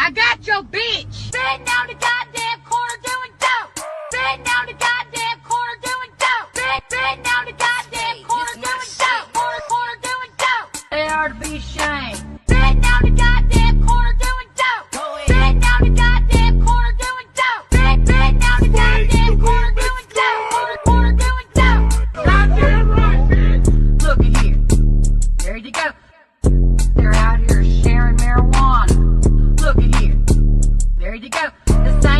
I got your bitch. Sitting down the goddamn corner doing dope. Sitting down the goddamn corner doing dope. Sitting down the goddamn corner doing dope. Corner doing dope. They are to be ashamed. Sitting down the goddamn corner doing dope. Sitting down the goddamn corner doing dope. Sitting down the goddamn corner doing dope. Corner doing dope. Goddamn right, bitch. Look at here. There you go. They're out here sharing marijuana. Look at here. There you go. The same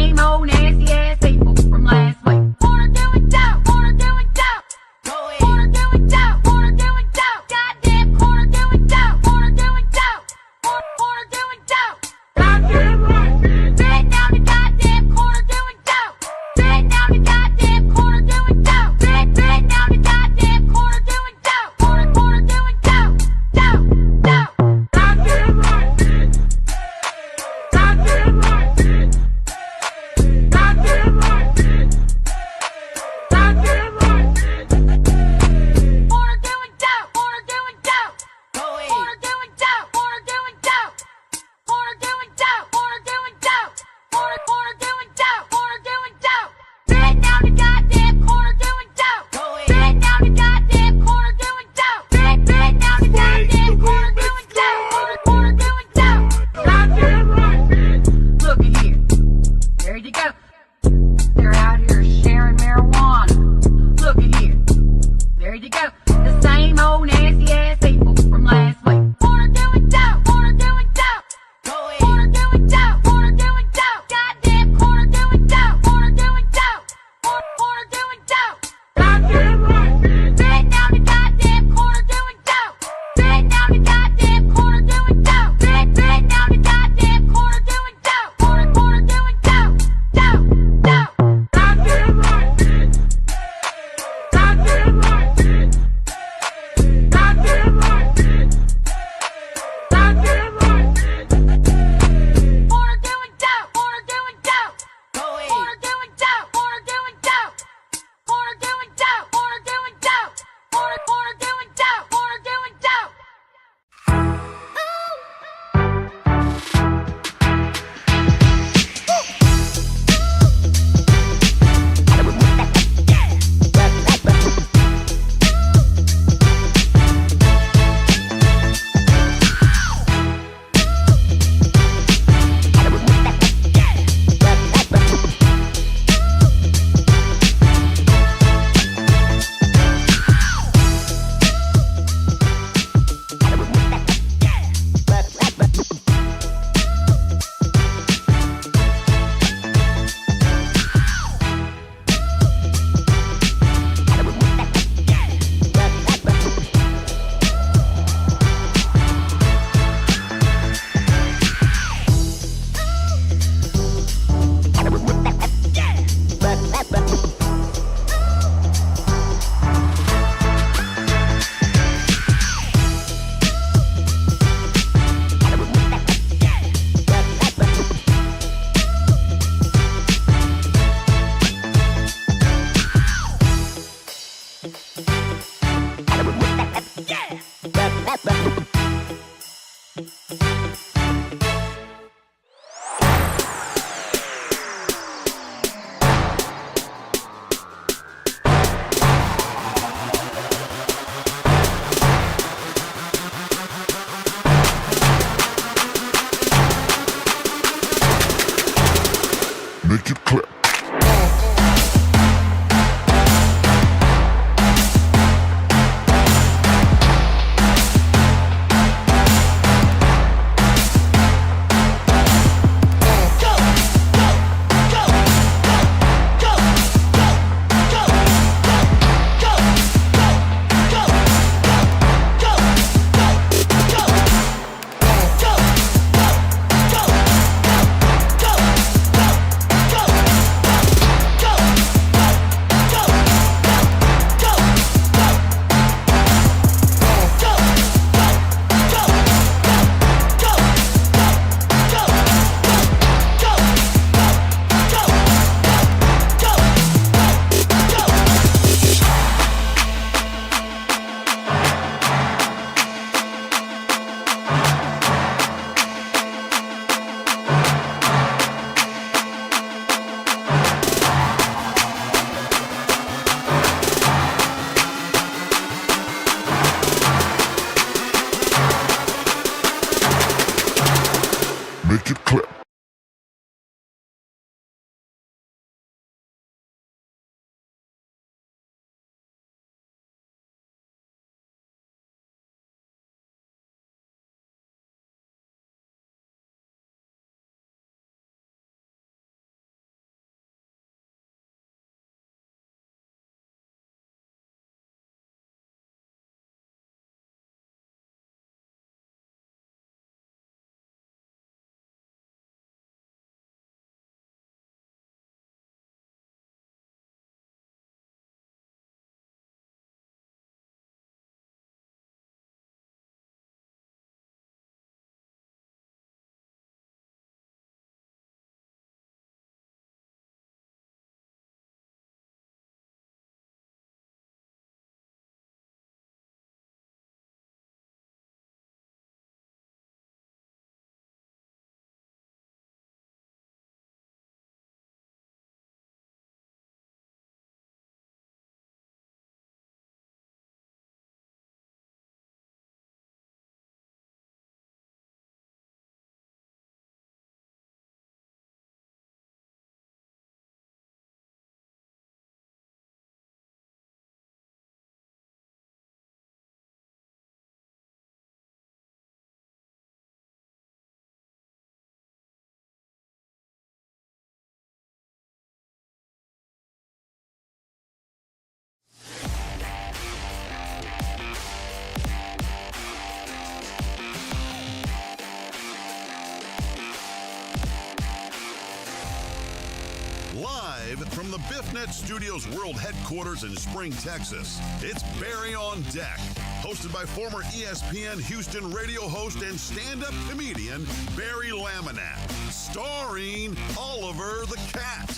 Live from the BiffNet Studios World Headquarters in Spring, Texas, it's Barry on Deck, hosted by former ESPN Houston radio host and stand-up comedian Barry Laminack, starring Oliver the Cat.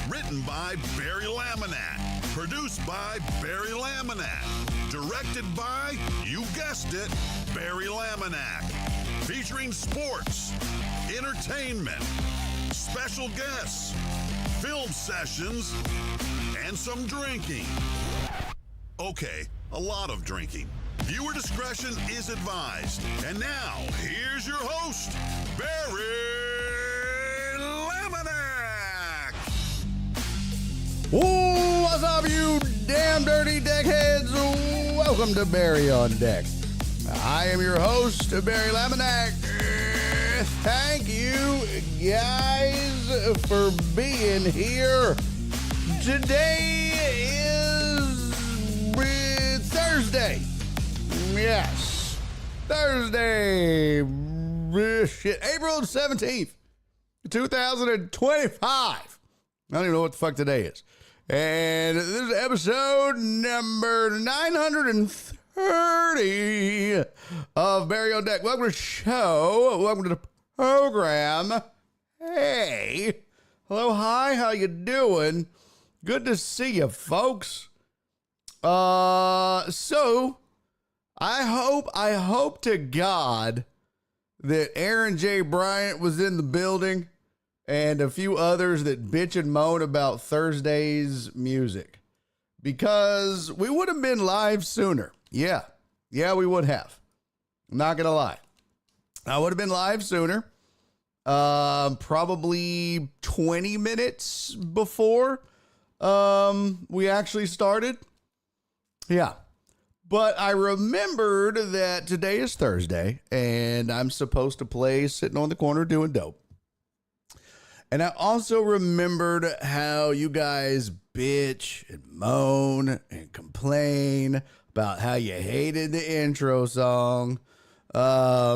Written by Barry Laminack, produced by Barry Laminack, directed by, you guessed it, Barry Laminack, featuring sports, entertainment, special guests, film sessions, and some drinking. Okay, a lot of drinking. Viewer discretion is advised. And now, here's your host, Barry Laminack. What's up, you damn dirty deckheads? Welcome to Barry on Deck. I am your host, Barry Laminack. Thank you, guys, for being here. Today is Thursday. Yes, Thursday. April 17th, 2025. I don't even know what the fuck today is. And this is episode number 930 of Barry on Deck. Welcome to the show. Welcome to the program. Hey. Hello, hi, how you doing? Good to see you, folks. So, I hope to God that Aaron J. Bryant was in the building and a few others that bitch and moan about Thursday's music, because we would have been live sooner. Yeah, we would have. I'm not going to lie. I would have been live sooner, probably 20 minutes before we actually started. Yeah. But I remembered that today is Thursday, and I'm supposed to play Sitting on the Corner Doing Dope. And I also remembered how you guys bitch and moan and complain about how you hated the intro song. So I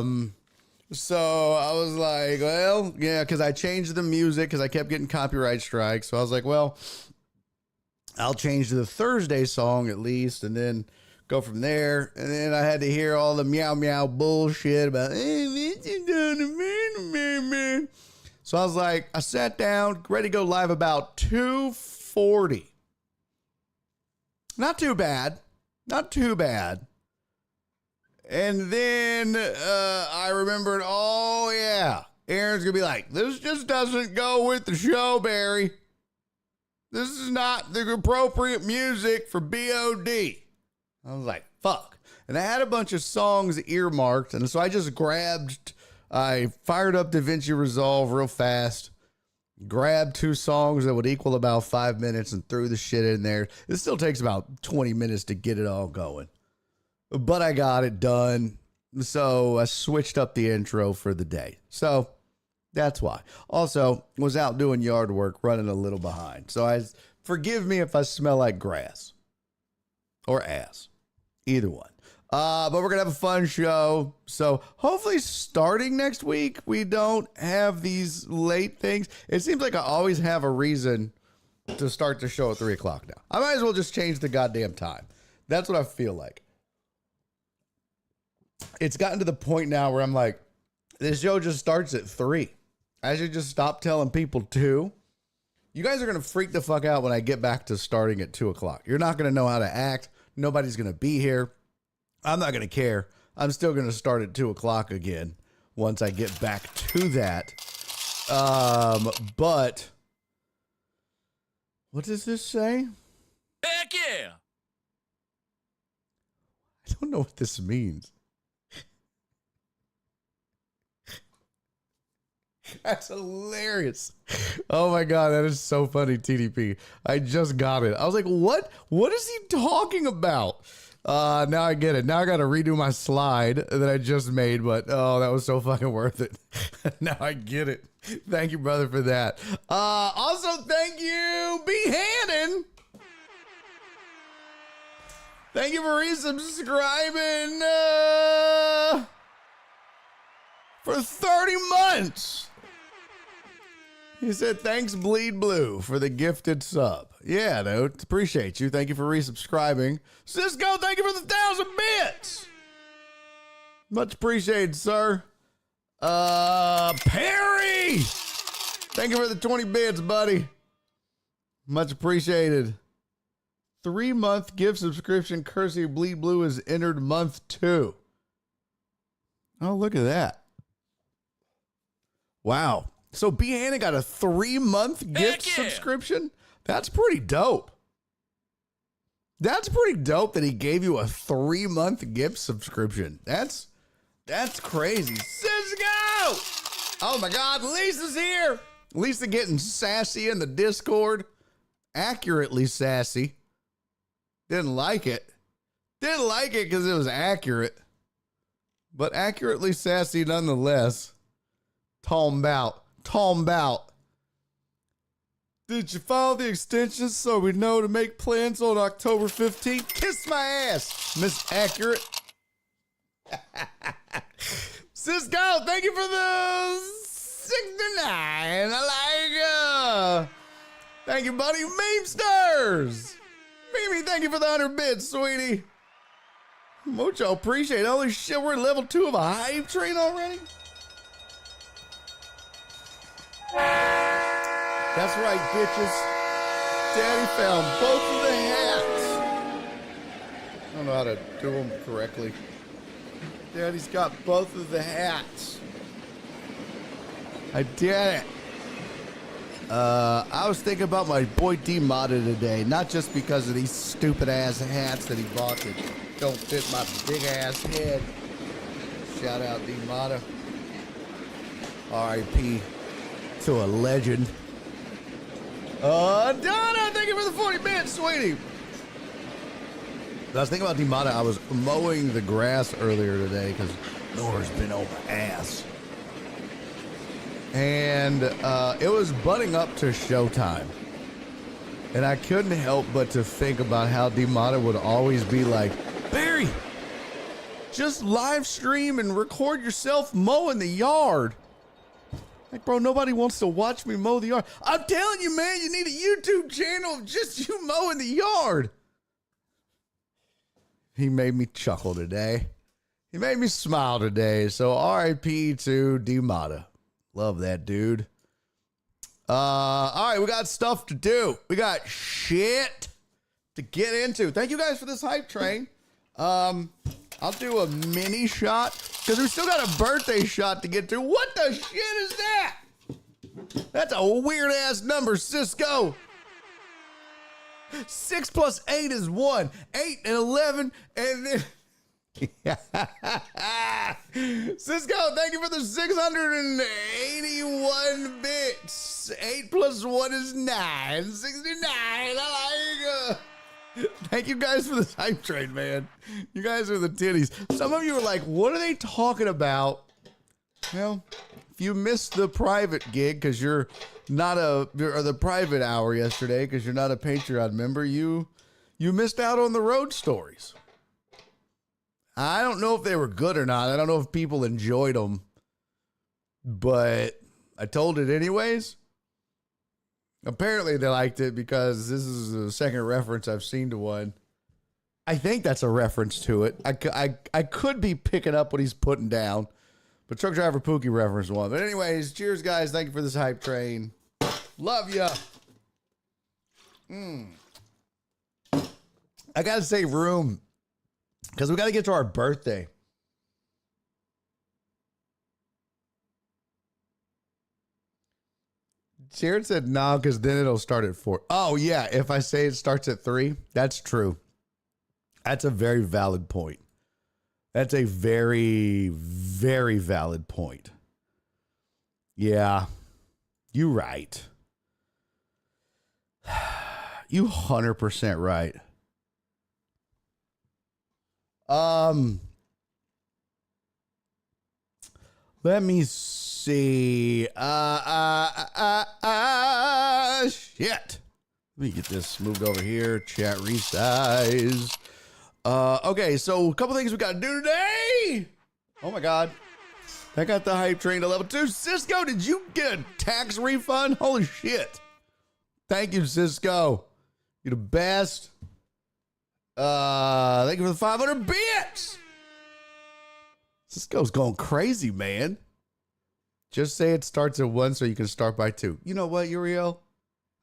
was like, well, yeah, because I changed the music because I kept getting copyright strikes. So I was like, well, I'll change the Thursday song at least, and then go from there. And then I had to hear all the meow meow bullshit about, so I was like, I sat down, ready to go live about 2:40. Not too bad. Not too bad. And then I remembered, oh, yeah, Aaron's going to be like, this just doesn't go with the show, Barry. This is not the appropriate music for BOD. I was like, fuck. And I had a bunch of songs earmarked, and so I fired up DaVinci Resolve real fast, grabbed 2 songs that would equal about 5 minutes and threw the shit in there. It still takes about 20 minutes to get it all going, but I got it done. So I switched up the intro for the day. So that's why. Also, was out doing yard work, running a little behind. So forgive me if I smell like grass or ass, either one. But we're going to have a fun show. So hopefully starting next week, we don't have these late things. It seems like I always have a reason to start the show at 3 o'clock now. I might as well just change the goddamn time. That's what I feel like. It's gotten to the point now where I'm like, this show just starts at 3. I should just stop telling people 2. You guys are going to freak the fuck out when I get back to starting at 2 o'clock. You're not going to know how to act. Nobody's going to be here. I'm not going to care. I'm still going to start at 2 o'clock again once I get back to that. But what does this say? Heck yeah! I don't know what this means. That's hilarious. Oh my God, that is so funny, TDP. I just got it. I was like, what? What is he talking about? Now I get it. Now I got to redo my slide that I just made, but oh, that was so fucking worth it. Now I get it. Thank you, brother, for that. Also, thank you, B. Hannon. Thank you for resubscribing for 30 months. He said, thanks, Bleed Blue, for the gifted sub. Yeah, dude. Appreciate you. Thank you for resubscribing. Cisco, thank you for the 1,000 bits. Much appreciated, sir. Perry! Thank you for the 20 bits, buddy. Much appreciated. 3-month gift subscription courtesy of Bleed Blue has entered month 2. Oh, look at that. Wow. So B. Hannon got a 3-month gift subscription? That's pretty dope. That's pretty dope that he gave you a 3-month gift subscription. That's crazy. Cisco! Oh my God, Lisa's here. Lisa getting sassy in the Discord. Accurately sassy. Didn't like it. Didn't like it because it was accurate. But accurately sassy nonetheless. Talking about. Did you follow the extensions so we know to make plans on October 15th? Kiss my ass, Miss Accurate. Cisco, thank you for the 69. I like thank you, buddy. Memesters. Mimi, thank you for the 100 bits, sweetie. Mucho appreciate it. Holy shit, we're at level 2 of a hype train already? That's right, bitches. Daddy found both of the hats. I don't know how to do them correctly. Daddy's got both of the hats. I did it. I was thinking about my boy D-Mata today, not just because of these stupid ass hats that he bought that don't fit my big ass head. Shout out D-Mata. R.I.P. to a legend. Donna, thank you for the 40 bits, sweetie. I was thinking about D-Mata. I was mowing the grass earlier today because Nora's been on my ass. And it was butting up to showtime. And I couldn't help but to think about how D-Mata would always be like, Barry, just live stream and record yourself mowing the yard. Like, bro, nobody wants to watch me mow the yard. I'm telling you, man, you need a YouTube channel of just you mowing the yard. He made me chuckle today. He made me smile today. So RIP to D-Mata. Love that dude. All right, we got stuff to do. We got shit to get into. Thank you guys for this hype train. I'll do a mini shot because we still got a birthday shot to get to. What the shit is that? That's a weird ass number, Cisco. 6 plus 8 is 1. 8 and 11 and then... Cisco, thank you for the 681 bits. 8 plus 1 is 9. 69. I like Thank you guys for this hype train, man. You guys are the titties. Some of you are like, what are they talking about? Well, if you missed the private gig because you're not or the private hour yesterday because you're not a Patreon member, you missed out on the road stories. I don't know if they were good or not. I don't know if people enjoyed them, but I told it anyways. Apparently they liked it because this is the second reference I've seen to one. I think that's a reference to it. I could be picking up what he's putting down, but Truck Driver Pookie referenced one. But anyways, cheers, guys. Thank you for this hype train. Love ya. I got to save room because we got to get to our birthday. Jared said no, because then it'll start at 4. Oh, yeah. If I say it starts at 3, that's true. That's a very valid point. That's a very, very valid point. Yeah. You right. You 100% right. Let me see. Shit. Let me get this moved over here. Chat resize. Okay, so a couple things we got to do today. Oh my God. I got the hype train to level 2. Cisco, did you get a tax refund? Holy shit. Thank you, Cisco. You're the best. Thank you for the 500 bits. Cisco's going crazy, man. Just say it starts at 1 so you can start by 2. You know what, Uriel?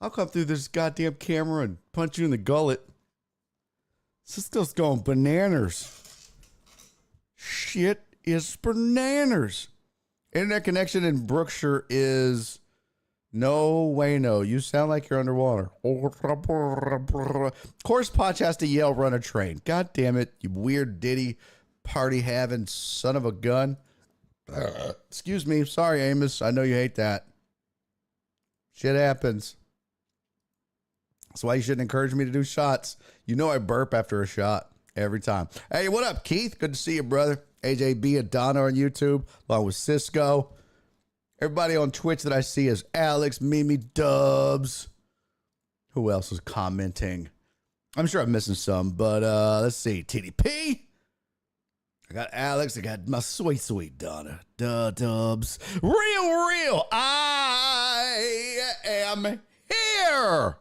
I'll come through this goddamn camera and punch you in the gullet. Cisco's going bananas. Shit is bananas. Internet connection in Brookshire is no way, no. You sound like you're underwater. Of course, Potch has to yell, run a train. God damn it, you weird ditty party having son of a gun. Excuse me. Sorry, Amos. I know you hate that. Shit happens. That's why you shouldn't encourage me to do shots. You know I burp after a shot every time. Hey, what up, Keith? Good to see you, brother. AJB and Donna on YouTube, along with Cisco. Everybody on Twitch that I see is Alex, Mimi, Dubs. Who else is commenting? I'm sure I'm missing some, but let's see. TDP. I got Alex. I got my sweet Donna. Dubs. Real. I am here.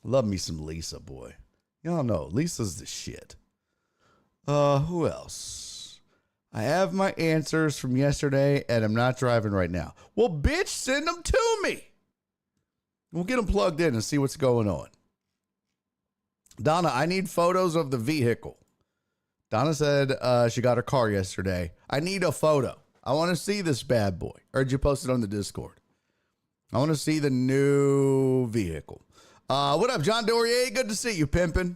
Love me some Lisa, boy. Y'all know Lisa's the shit. Who else? I have my answers from yesterday, and I'm not driving right now. Well, bitch, send them to me. We'll get them plugged in and see what's going on. Donna, I need photos of the vehicle. Donna said she got her car yesterday. I need a photo. I want to see this bad boy. Or did you post it on the Discord? I want to see the new vehicle. What up, John Dorier? Good to see you, pimpin'.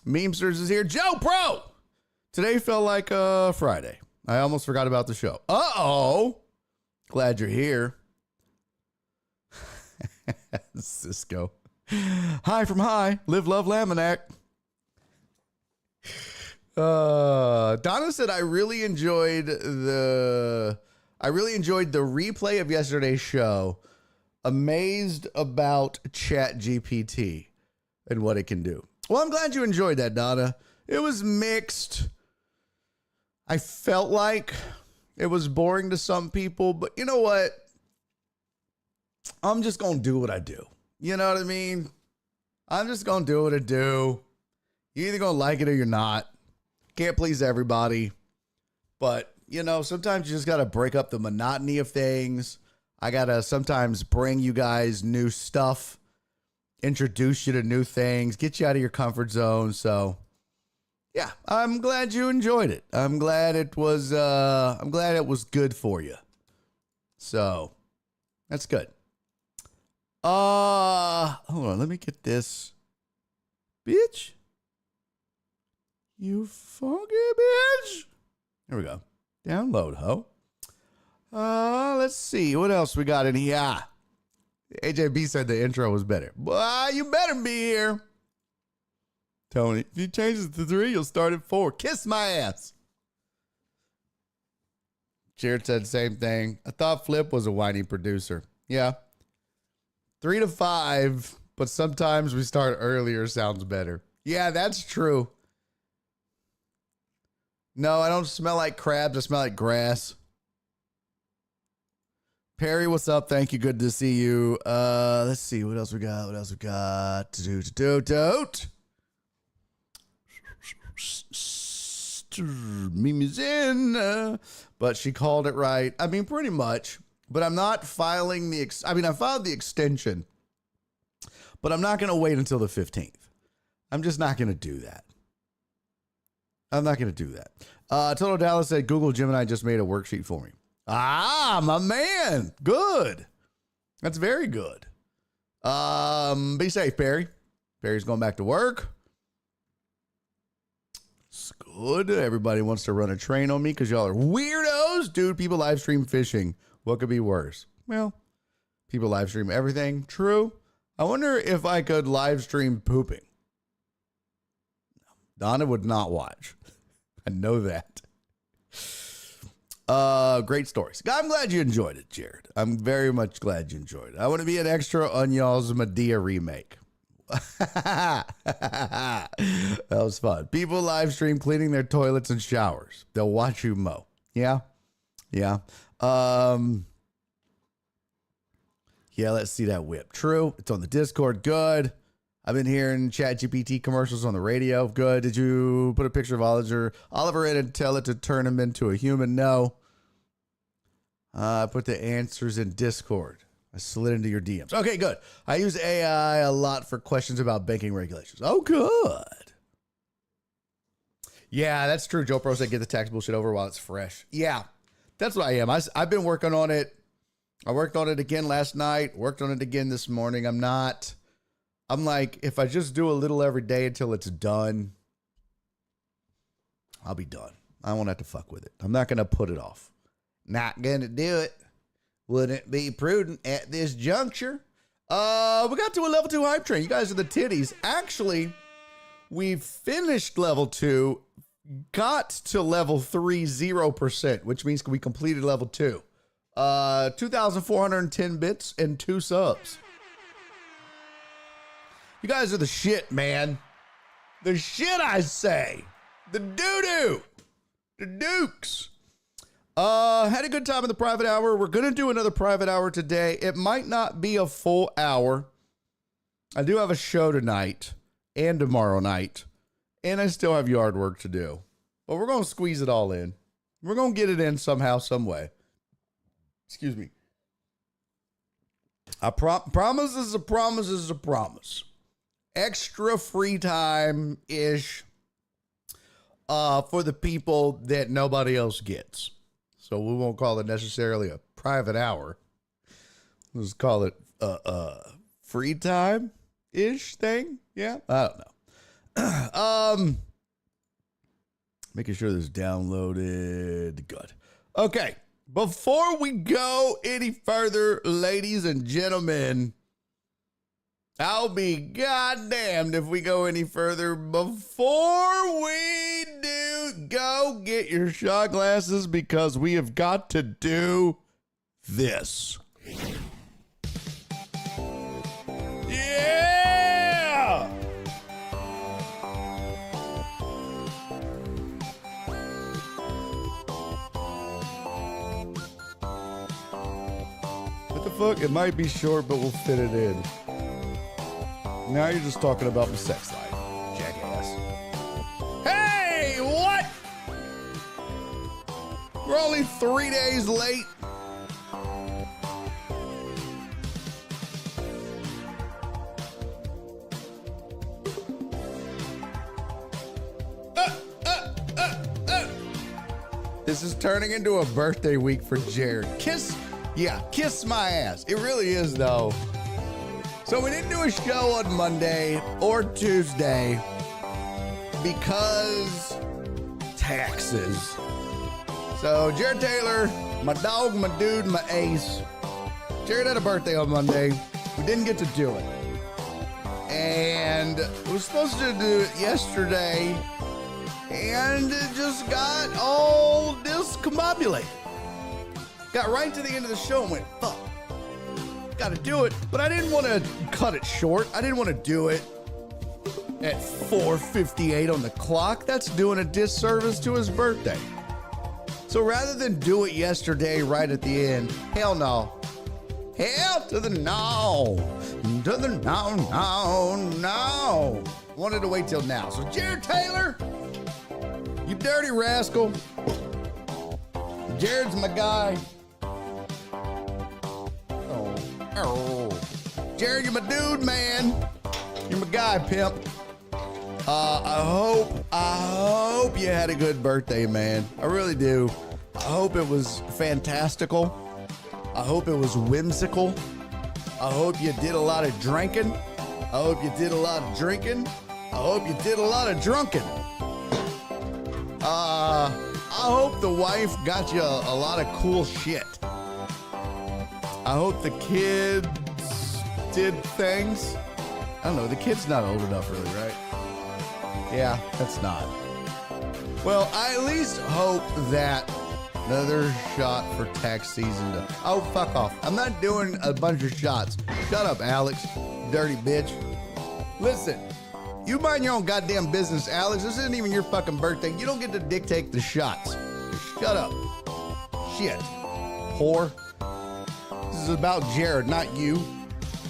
Memesters is here. Joe Pro! Today felt like Friday. I almost forgot about the show. Uh-oh. Glad you're here. Cisco. Hi from high. Live, love, Laminac. Donna said I really enjoyed the replay of yesterday's show. Amazed about ChatGPT and what it can do. Well, I'm glad you enjoyed that, Donna. It was mixed. I felt like it was boring to some people, but you know what? I'm just going to do what I do. You know what I mean? I'm just going to do what I do. You're either going to like it or you're not. Can't please everybody. But, you know, sometimes you just got to break up the monotony of things. I got to sometimes bring you guys new stuff, introduce you to new things, get you out of your comfort zone. So, yeah, I'm glad you enjoyed it. I'm glad it was good for you. So, that's good. Hold on, let me get this. Bitch. You funky bitch. There we go. Download, ho. Let's see. What else we got in here? AJB said the intro was better. Boy, you better be here. Tony, if you change it to 3, you'll start at 4. Kiss my ass. Jared said the same thing. I thought Flip was a whiny producer. Yeah. 3 to 5, but sometimes we start earlier sounds better. Yeah, that's true. No, I don't smell like crabs. I smell like grass. Perry, what's up? Thank you. Good to see you. Let's see. What else we got? Mimi's in. But she called it right. I mean, pretty much. But I'm not filing the... I filed the extension. But I'm not going to wait until the 15th. I'm just not going to do that. I'm not going to do that. Total Dallas said, Google Gemini just made a worksheet for me. Ah, my man. Good. That's very good. Be safe, Perry. Perry's going back to work. It's good. Everybody wants to run a train on me because y'all are weirdos. Dude, people live stream fishing. What could be worse? Well, people live stream everything. True. I wonder if I could live stream pooping. Donna would not watch. I know that. Great stories. I'm glad you enjoyed it, Jared. I'm very much glad you enjoyed it. I want to be an extra on y'all's Medea remake. That was fun. People live stream cleaning their toilets and showers. They'll watch you mow. Yeah. Yeah. Yeah, let's see that whip. True. It's on the Discord. Good. I've been hearing ChatGPT commercials on the radio. Good. Did you put a picture of Oliver in and tell it to turn him into a human? No. I put the answers in Discord. I slid into your DMs. Okay, good. I use AI a lot for questions about banking regulations. Oh, good. Yeah, that's true. Joe Pro said get the tax bullshit over while it's fresh. Yeah, that's what I am. I've been working on it. I worked on it again last night, worked on it again this morning. I'm like, if I just do a little every day until it's done, I'll be done. I won't have to fuck with it. I'm not going to put it off. Not going to do it. Wouldn't be prudent at this juncture. We got to a level 2 hype train. You guys are the titties. Actually, we finished level 2, got to level 3, 0%, which means we completed level 2. 2,410 bits and 2 subs. You guys are the shit, man. The shit, I say. The doo-doo. The dukes. Had a good time in the private hour. We're going to do another private hour today. It might not be a full hour. I do have a show tonight and tomorrow night, and I still have yard work to do. But we're going to squeeze it all in. We're going to get it in somehow, some way. Excuse me. A promise is a promise is a promise. Extra free time-ish for the people that nobody else gets. So we won't call it necessarily a private hour. Let's call it a free time-ish thing. Yeah, I don't know. Making sure this is downloaded. Good. Okay. Before we go any further, ladies and gentlemen, I'll be goddamned if we go any further. Before we do, go get your shot glasses because we have got to do this. Yeah! What the fuck? It might be short, but we'll fit it in. Now you're just talking about my sex life, jackass. Hey, what? We're only 3 days late. This is turning into a birthday week for Jared. Kiss my ass. It really is, though. So we didn't do a show on Monday or Tuesday because taxes. So Jared Taylor, my dog, my dude, my ace. Jared had a birthday on Monday. We didn't get to do it. And we were supposed to do it yesterday. And it just got all discombobulated. Got right to the end of the show and went, fuck. Got to do it, but I didn't want to cut it short. I didn't want to do it at 4:58 on the clock. That's doing a disservice to his birthday. So rather than do it yesterday right at the end, hell no. Hell to the no. To the no. Wanted to wait till now. So Jared Taylor, you dirty rascal. Jared's my guy. Oh. Jared, you're my dude, man. You're my guy, pimp. I hope you had a good birthday, man. I really do. I hope it was fantastical. I hope it was whimsical. I hope you did a lot of drinking. I hope you did a lot of drinking. I hope you did a lot of drunken. I hope the wife got you a lot of cool shit. I hope the kids did things. I don't know, the kid's not old enough really, right? Yeah, that's not. Well, I at least hope that another shot for tax season to... Oh, fuck off. I'm not doing a bunch of shots. Shut up, Alex, dirty bitch. Listen, you mind your own goddamn business, Alex. This isn't even your fucking birthday. You don't get to dictate the shots. Just shut up. shit. Whore. This is about Jared, not you.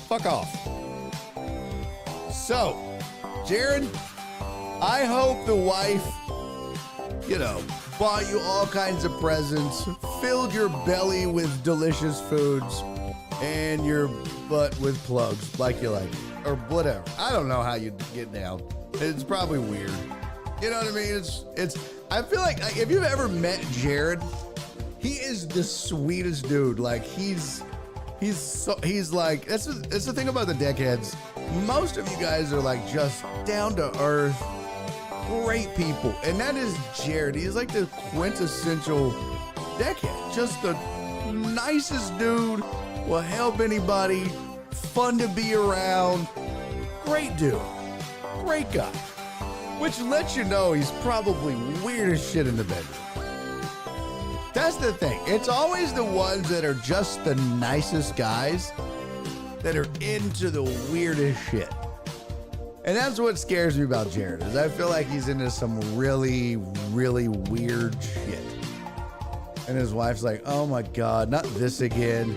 Fuck off. So, Jared, I hope the wife, bought you all kinds of presents, filled your belly with delicious foods, and your butt with plugs, like you like, or whatever. I don't know how you get down. It's probably weird. You know what I mean? I feel like if you've ever met Jared, he is the sweetest dude. Like he's like, that's the thing about the Deckheads. Most of you guys are like just down to earth, great people. And that is Jared. He's like the quintessential Deckhead. Just the nicest dude, will help anybody, fun to be around. Great dude. Great guy. Which lets you know he's probably weird as shit in the bedroom. That's the thing. It's always the ones that are just the nicest guys that are into the weirdest shit. And that's what scares me about Jared, is I feel like he's into some really, really weird shit. And his wife's like, oh my God, not this again.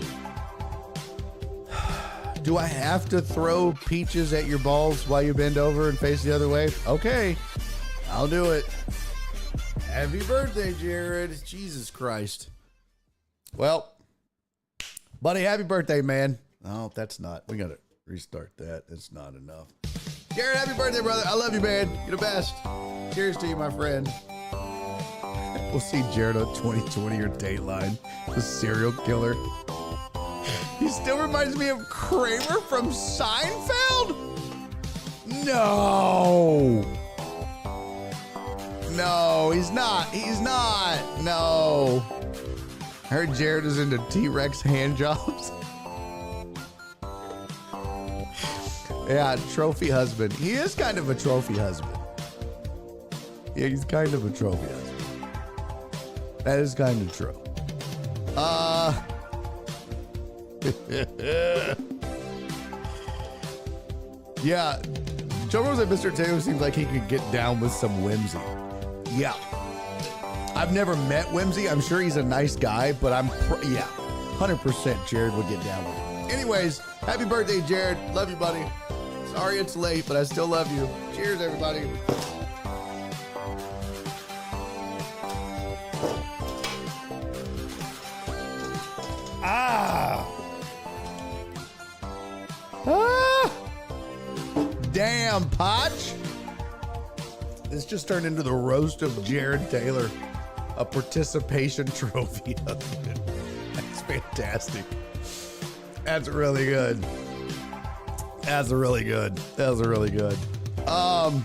Do I have to throw peaches at your balls while you bend over and face the other way? Okay, I'll do it. Happy birthday, Jared. Jesus Christ. Well, buddy, happy birthday, man. Oh, that's not. We got to restart that. That's not enough. Jared, happy birthday, brother. I love you, man. You're the best. Cheers to you, my friend. We'll see Jared on 2020 or Dateline, the serial killer. He still reminds me of Kramer from Seinfeld? No. No, he's not. He's not. No. I heard Jared is into T-Rex hand jobs. Yeah, trophy husband. He is kind of a trophy husband. Yeah, he's kind of a trophy husband. That is kind of true. Yeah, Joe Rose and Mr. Taylor seems like he could get down with some whimsy. Yeah. I've never met Whimsy. I'm sure he's a nice guy, but 100% Jared would get down with him. Anyways, happy birthday, Jared. Love you, buddy. Sorry it's late, but I still love you. Cheers, everybody. Damn, Potch. This just turned into the roast of Jared Taylor, a participation trophy. That's fantastic. That's really good. That's really good. All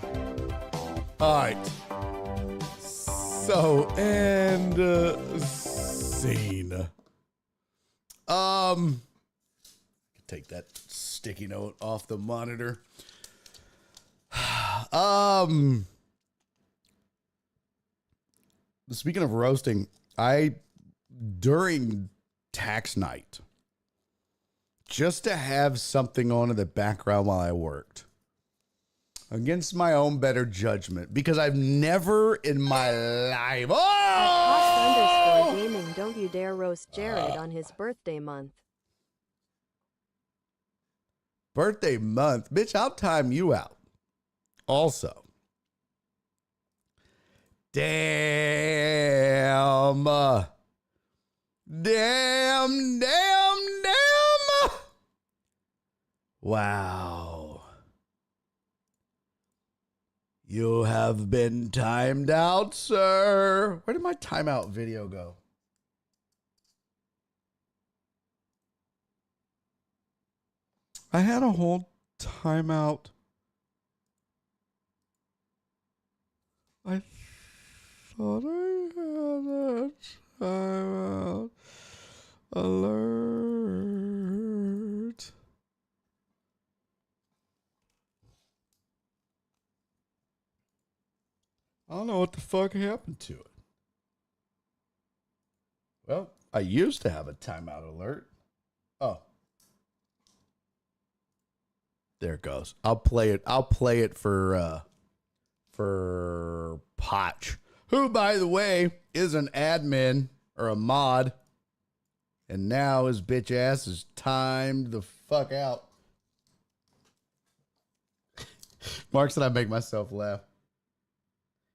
right. So, and scene. Take that sticky note off the monitor. Speaking of roasting, during tax night, just to have something on in the background while I worked, against my own better judgment, because I've never in my life. Cost _ gaming, don't you dare roast Jared on his birthday month. Birthday month? Bitch, I'll time you out. Also, damn. Wow. You have been timed out, sir. Where did my timeout video go? I had a whole timeout. I thought I had a timeout alert. I don't know what the fuck happened to it. Well, I used to have a timeout alert. Oh. There it goes. I'll play it for Potch, who, by the way, is an admin or a mod. And now his bitch ass is timed the fuck out. Mark said I make myself laugh.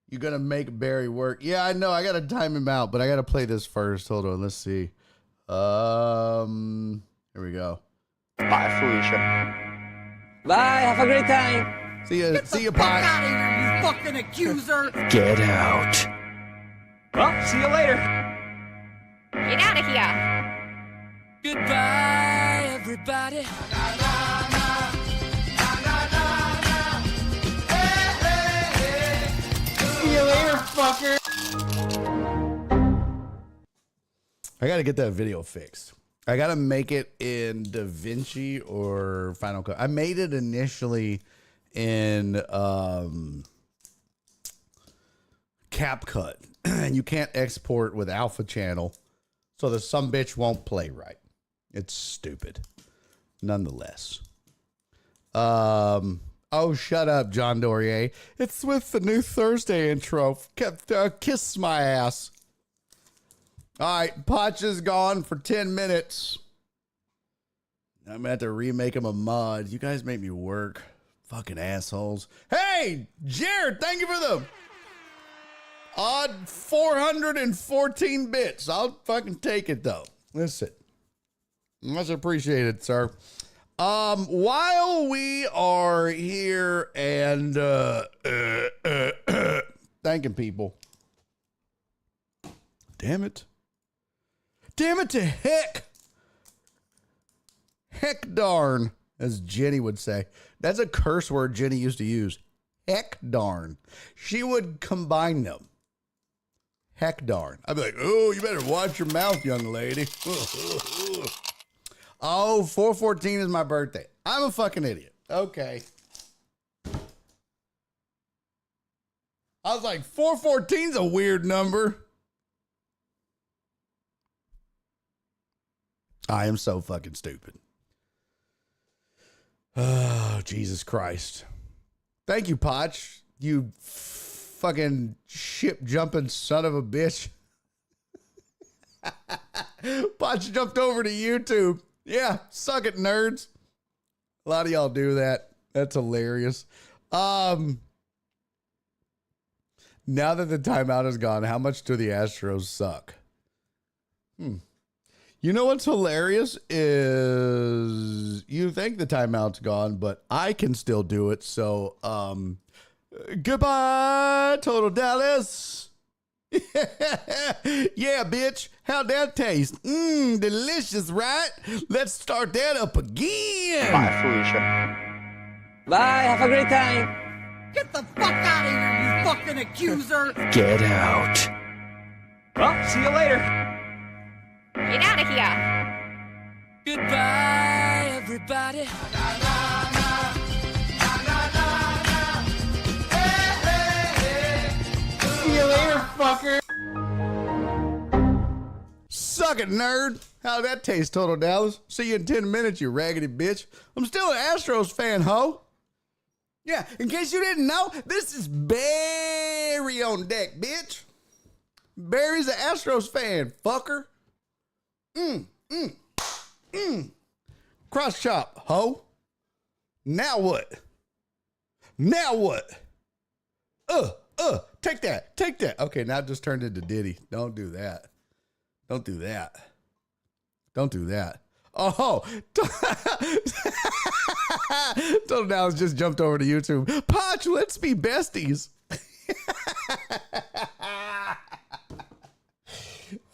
You're going to make Barry work. Yeah, I know. I got to time him out, but I got to play this first. Hold on. Let's see. Here we go. Bye, Felicia. Bye. Have a great time. See you, Pot. Out of here, you fucking accuser! Get out. Well, see you later. Get out of here. Goodbye, everybody. See you later, fucker. I got to get that video fixed. I got to make it in DaVinci or Final Cut. I made it initially in CapCut, and you can't export with Alpha Channel, so the some bitch won't play right. It's stupid. Nonetheless. Oh, shut up, John Dorier. It's with the new Thursday intro. Kiss my ass. All right, Potch is gone for 10 minutes. I'm going to have to remake him a mod. You guys make me work. Fucking assholes. Hey, Jared, thank you for the odd 414 bits. I'll fucking take it, though. Listen. Much appreciated, sir. While we are here and thanking people. Damn it. Damn it to heck. Heck darn, as Jenny would say. That's a curse word Jenny used to use. Heck darn. She would combine them. Heck darn. I'd be like, oh, you better watch your mouth, young lady. Oh, 4/14 is my birthday. I'm a fucking idiot. Okay. I was like, 4/14's a weird number. I am so fucking stupid. Oh, Jesus Christ. Thank you, Potch. You fucking ship jumping son of a bitch. Potch jumped over to YouTube. Yeah, suck it, nerds. A lot of y'all do that. That's hilarious. Now that the timeout is gone, how much do the Astros suck? You know what's hilarious is you think the timeout's gone, but I can still do it. So, goodbye, Total Dallas. Yeah, bitch. How'd that taste? Delicious, right? Let's start that up again. Bye, Felicia. Bye. Have a great time. Get the fuck out of here, you fucking accuser! Get out. Well, see you later. Get out of here. Goodbye, everybody. See you later, fucker. Suck it, nerd. How'd that taste, Total Dallas? See you in 10 minutes, you raggedy bitch. I'm still an Astros fan, ho. Yeah, in case you didn't know, this is Barry on deck, bitch. Barry's an Astros fan, fucker. Cross chop, ho. Now what? Now what? Take that. Take that. Okay, now it just turned into Diddy. Don't do that. Don't do that. Don't do that. Oh, Total Dallas just jumped over to YouTube. Potch, let's be besties.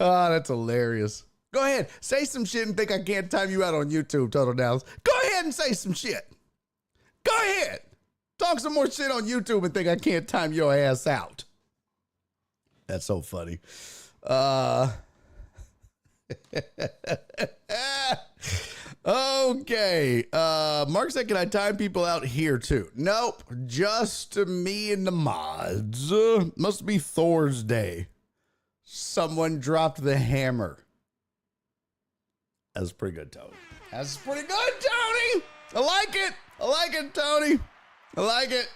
Oh, that's hilarious. Go ahead. Say some shit and think I can't time you out on YouTube, Total Dallas. Go ahead and say some shit. Go ahead. Talk some more shit on YouTube and think I can't time your ass out. That's so funny. Okay. Mark said, can I time people out here too? Nope. Just me and the mods. Must be Thor's Day. Someone dropped the hammer. That's pretty good, Tony. That's pretty good, Tony. I like it. I like it, Tony. I like it.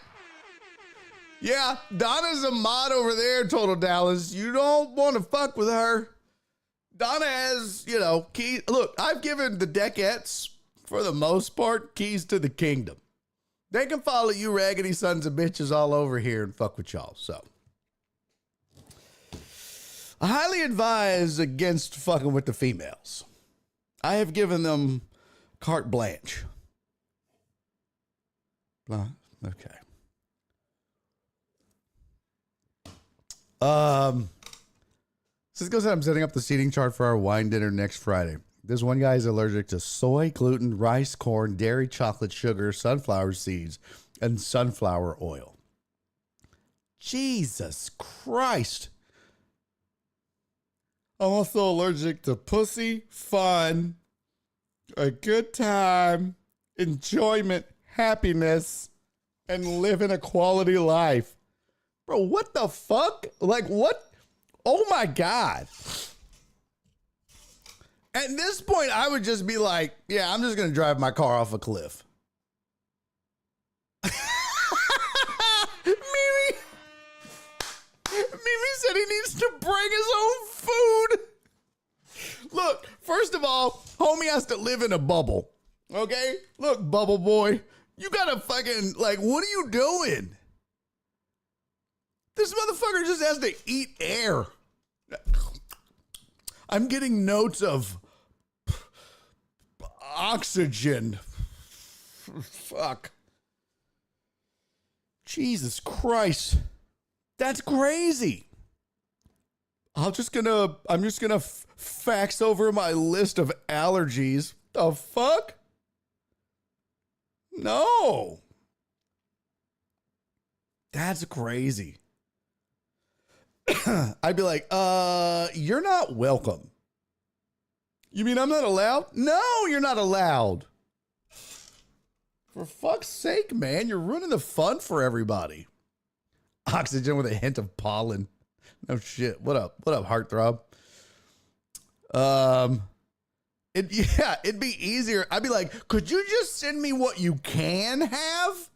Yeah, Donna's a mod over there, Total Dallas. You don't want to fuck with her. Donna has, key. Look, I've given the Deckettes, for the most part, keys to the kingdom. They can follow you raggedy sons of bitches all over here and fuck with y'all. So, I highly advise against fucking with the females. I have given them carte blanche. Okay. Cisco said I'm setting up the seating chart for our wine dinner next Friday. This one guy is allergic to soy, gluten, rice, corn, dairy, chocolate, sugar, sunflower seeds, and sunflower oil. Jesus Christ. I'm also allergic to pussy, fun, a good time, enjoyment, happiness, and living a quality life. Bro, what the fuck? Like, what? Oh my God. At this point, I would just be like, yeah, I'm just going to drive my car off a cliff. Mimi said he needs to bring his own food. Look, first of all, homie has to live in a bubble. Okay? Look, bubble boy, you got to fucking, like, what are you doing? This motherfucker just has to eat air. I'm getting notes of oxygen. Fuck. Jesus Christ. That's crazy. I'm just gonna fax over my list of allergies. The fuck? No. That's crazy. I'd be like, you're not welcome. You mean I'm not allowed? No, you're not allowed. For fuck's sake, man, you're ruining the fun for everybody. Oxygen with a hint of pollen. No shit. What up? What up, heartthrob? It'd be easier. I'd be like, could you just send me what you can have?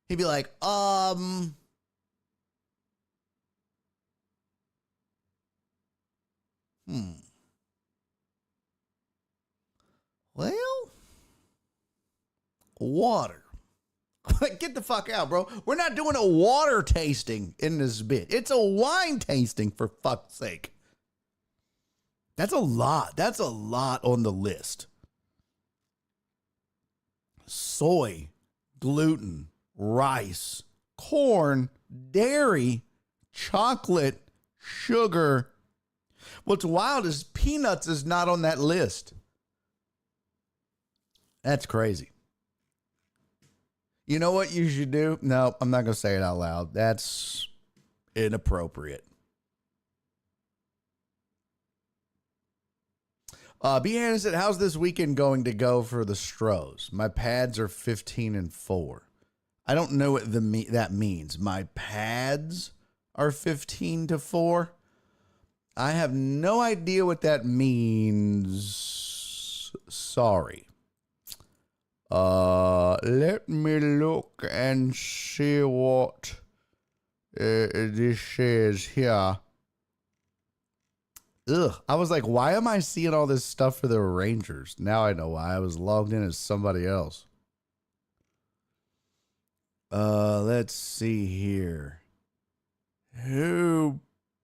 He'd be like, Well, water. Get the fuck out, bro. We're not doing a water tasting in this bit. It's a wine tasting, for fuck's sake. That's a lot. That's a lot on the list. Soy, gluten, rice, corn, dairy, chocolate, sugar. What's wild is peanuts is not on that list. That's crazy. You know what you should do? No, I'm not going to say it out loud. That's inappropriate. B. Hannah said, how's this weekend going to go for the Stros? My pads are 15-4. I don't know what that means. My pads are 15-4. I have no idea what that means. Sorry. Let me look and see what this says here. Ugh. I was like, why am I seeing all this stuff for the Rangers? Now I know why. I was logged in as somebody else. Let's see here.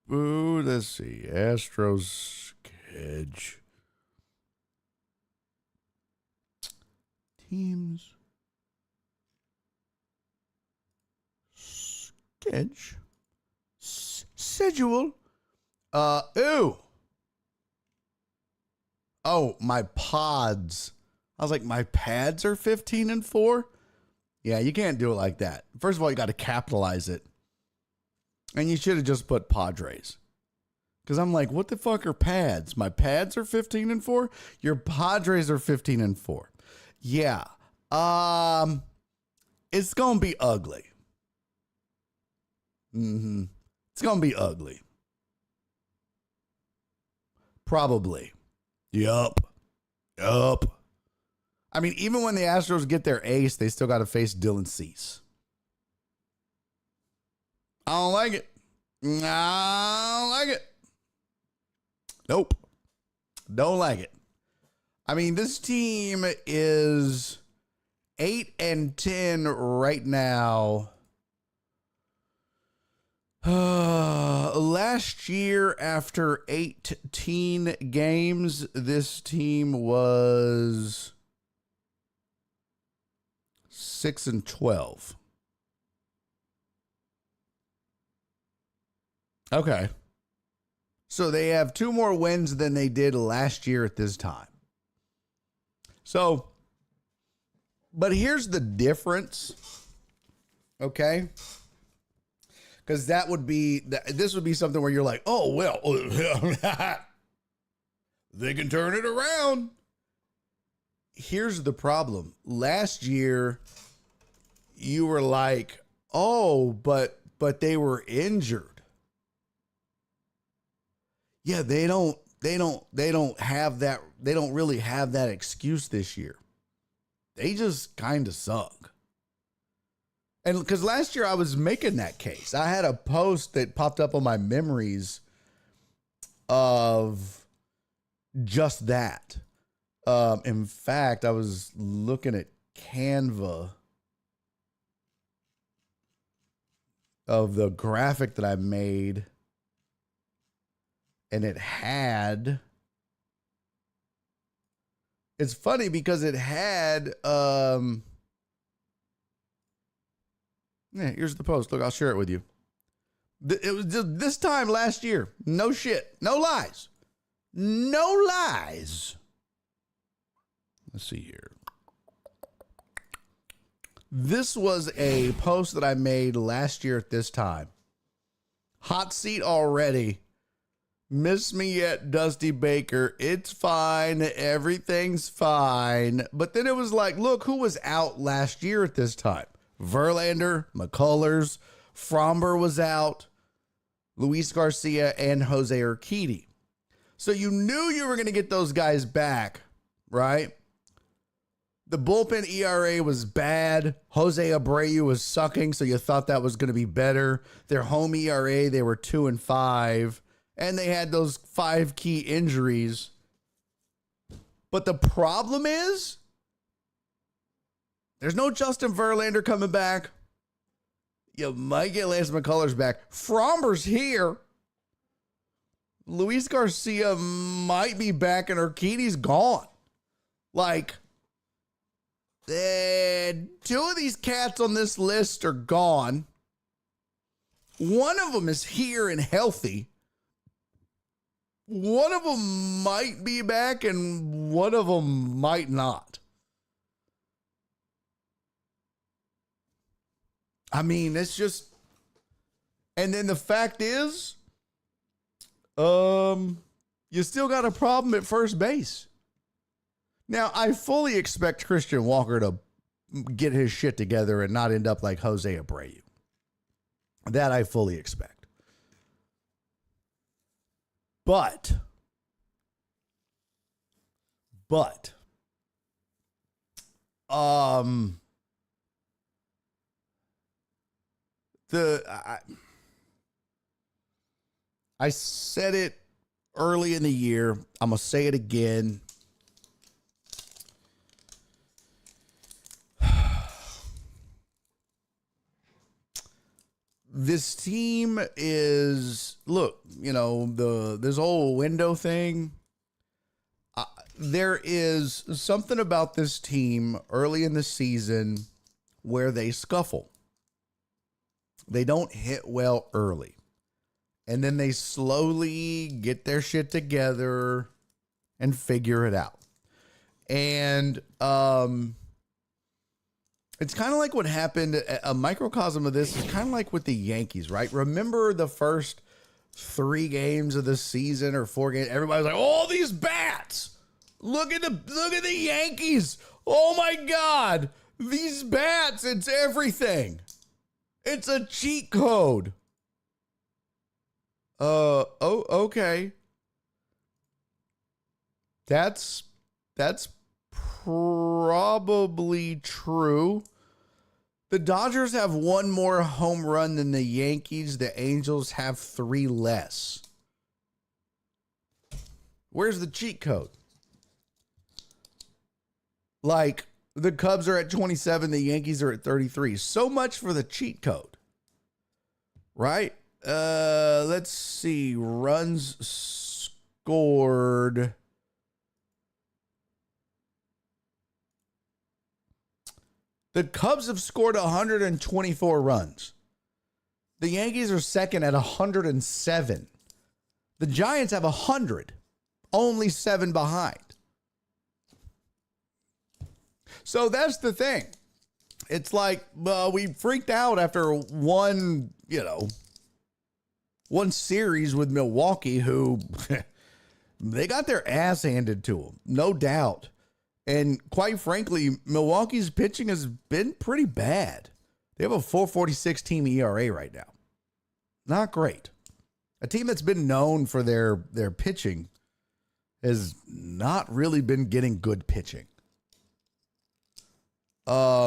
Let's see. Astros schedule. Teams. Schedule. Ew. Oh, my pods. I was like, my pads are 15-4? Yeah, you can't do it like that. First of all, you got to capitalize it. And you should have just put Padres. Because I'm like, what the fuck are pads? My pads are 15-4? Your Padres are 15-4. Yeah. It's going to be ugly. It's going to be ugly. Probably. Yup. I mean, even when the Astros get their ace, they still got to face Dylan Cease. I don't like it. Nope. Don't like it. I mean, this team is 8-10 right now. Last year, after 18 games, this team was 6-12. Okay. So they have 2 more wins than they did last year at this time. So, but here's the difference. Okay. Because this would be something where you're like, oh, well, they can turn it around. Here's the problem. Last year, you were like, oh, but they were injured. Yeah, they don't have that. They don't really have that excuse this year. They just kind of suck. And because last year I was making that case, I had a post that popped up on my memories of just that. In fact, I was looking at Canva of the graphic that I made, and it had, it's funny because it had, here's the post. Look, I'll share it with you. It was just this time last year. No shit. No lies. No lies. Let's see here. This was a post that I made last year at this time. Hot seat already. Miss me yet, Dusty Baker. It's fine. Everything's fine. But then it was like, look, who was out last year at this time? Verlander, McCullers, Fromber was out, Luis Garcia, and Jose Urquidy. So you knew you were going to get those guys back, right? The bullpen ERA was bad. Jose Abreu was sucking, so you thought that was going to be better. Their home ERA, they were 2-5, and they had those 5 key injuries. But the problem is, there's no Justin Verlander coming back. You might get Lance McCullers back. Fromber's here. Luis Garcia might be back, and Urquidy's gone. Like, 2 of these cats on this list are gone. One of them is here and healthy. One of them might be back, and one of them might not. I mean, it's just, and then the fact is, you still got a problem at first base. Now, I fully expect Christian Walker to get his shit together and not end up like Jose Abreu. That I fully expect. But, I said it early in the year. I'm going to say it again. This team is, look, you know, this whole window thing. There is something about this team early in the season where they scuffle. They don't hit well early. And then they slowly get their shit together and figure it out. And it's kind of like what happened, a microcosm of this is kind of like with the Yankees, right? Remember the first 3 games of the season or 4 games? Everybody's like, oh, these bats. Look at the Yankees. Oh my God. These bats, it's everything. It's a cheat code. Okay. That's probably true. The Dodgers have 1 more home run than the Yankees. The Angels have 3 less. Where's the cheat code? Like, the Cubs are at 27, the Yankees are at 33. So much for the cheat code. Right? Let's see. Runs scored. The Cubs have scored 124 runs. The Yankees are second at 107. The Giants have 100, only 7 behind. So that's the thing. It's like we freaked out after one series with Milwaukee, who they got their ass handed to them, no doubt. And quite frankly, Milwaukee's pitching has been pretty bad. They have a 4.46 team ERA right now. Not great. A team that's been known for their pitching has not really been getting good pitching. But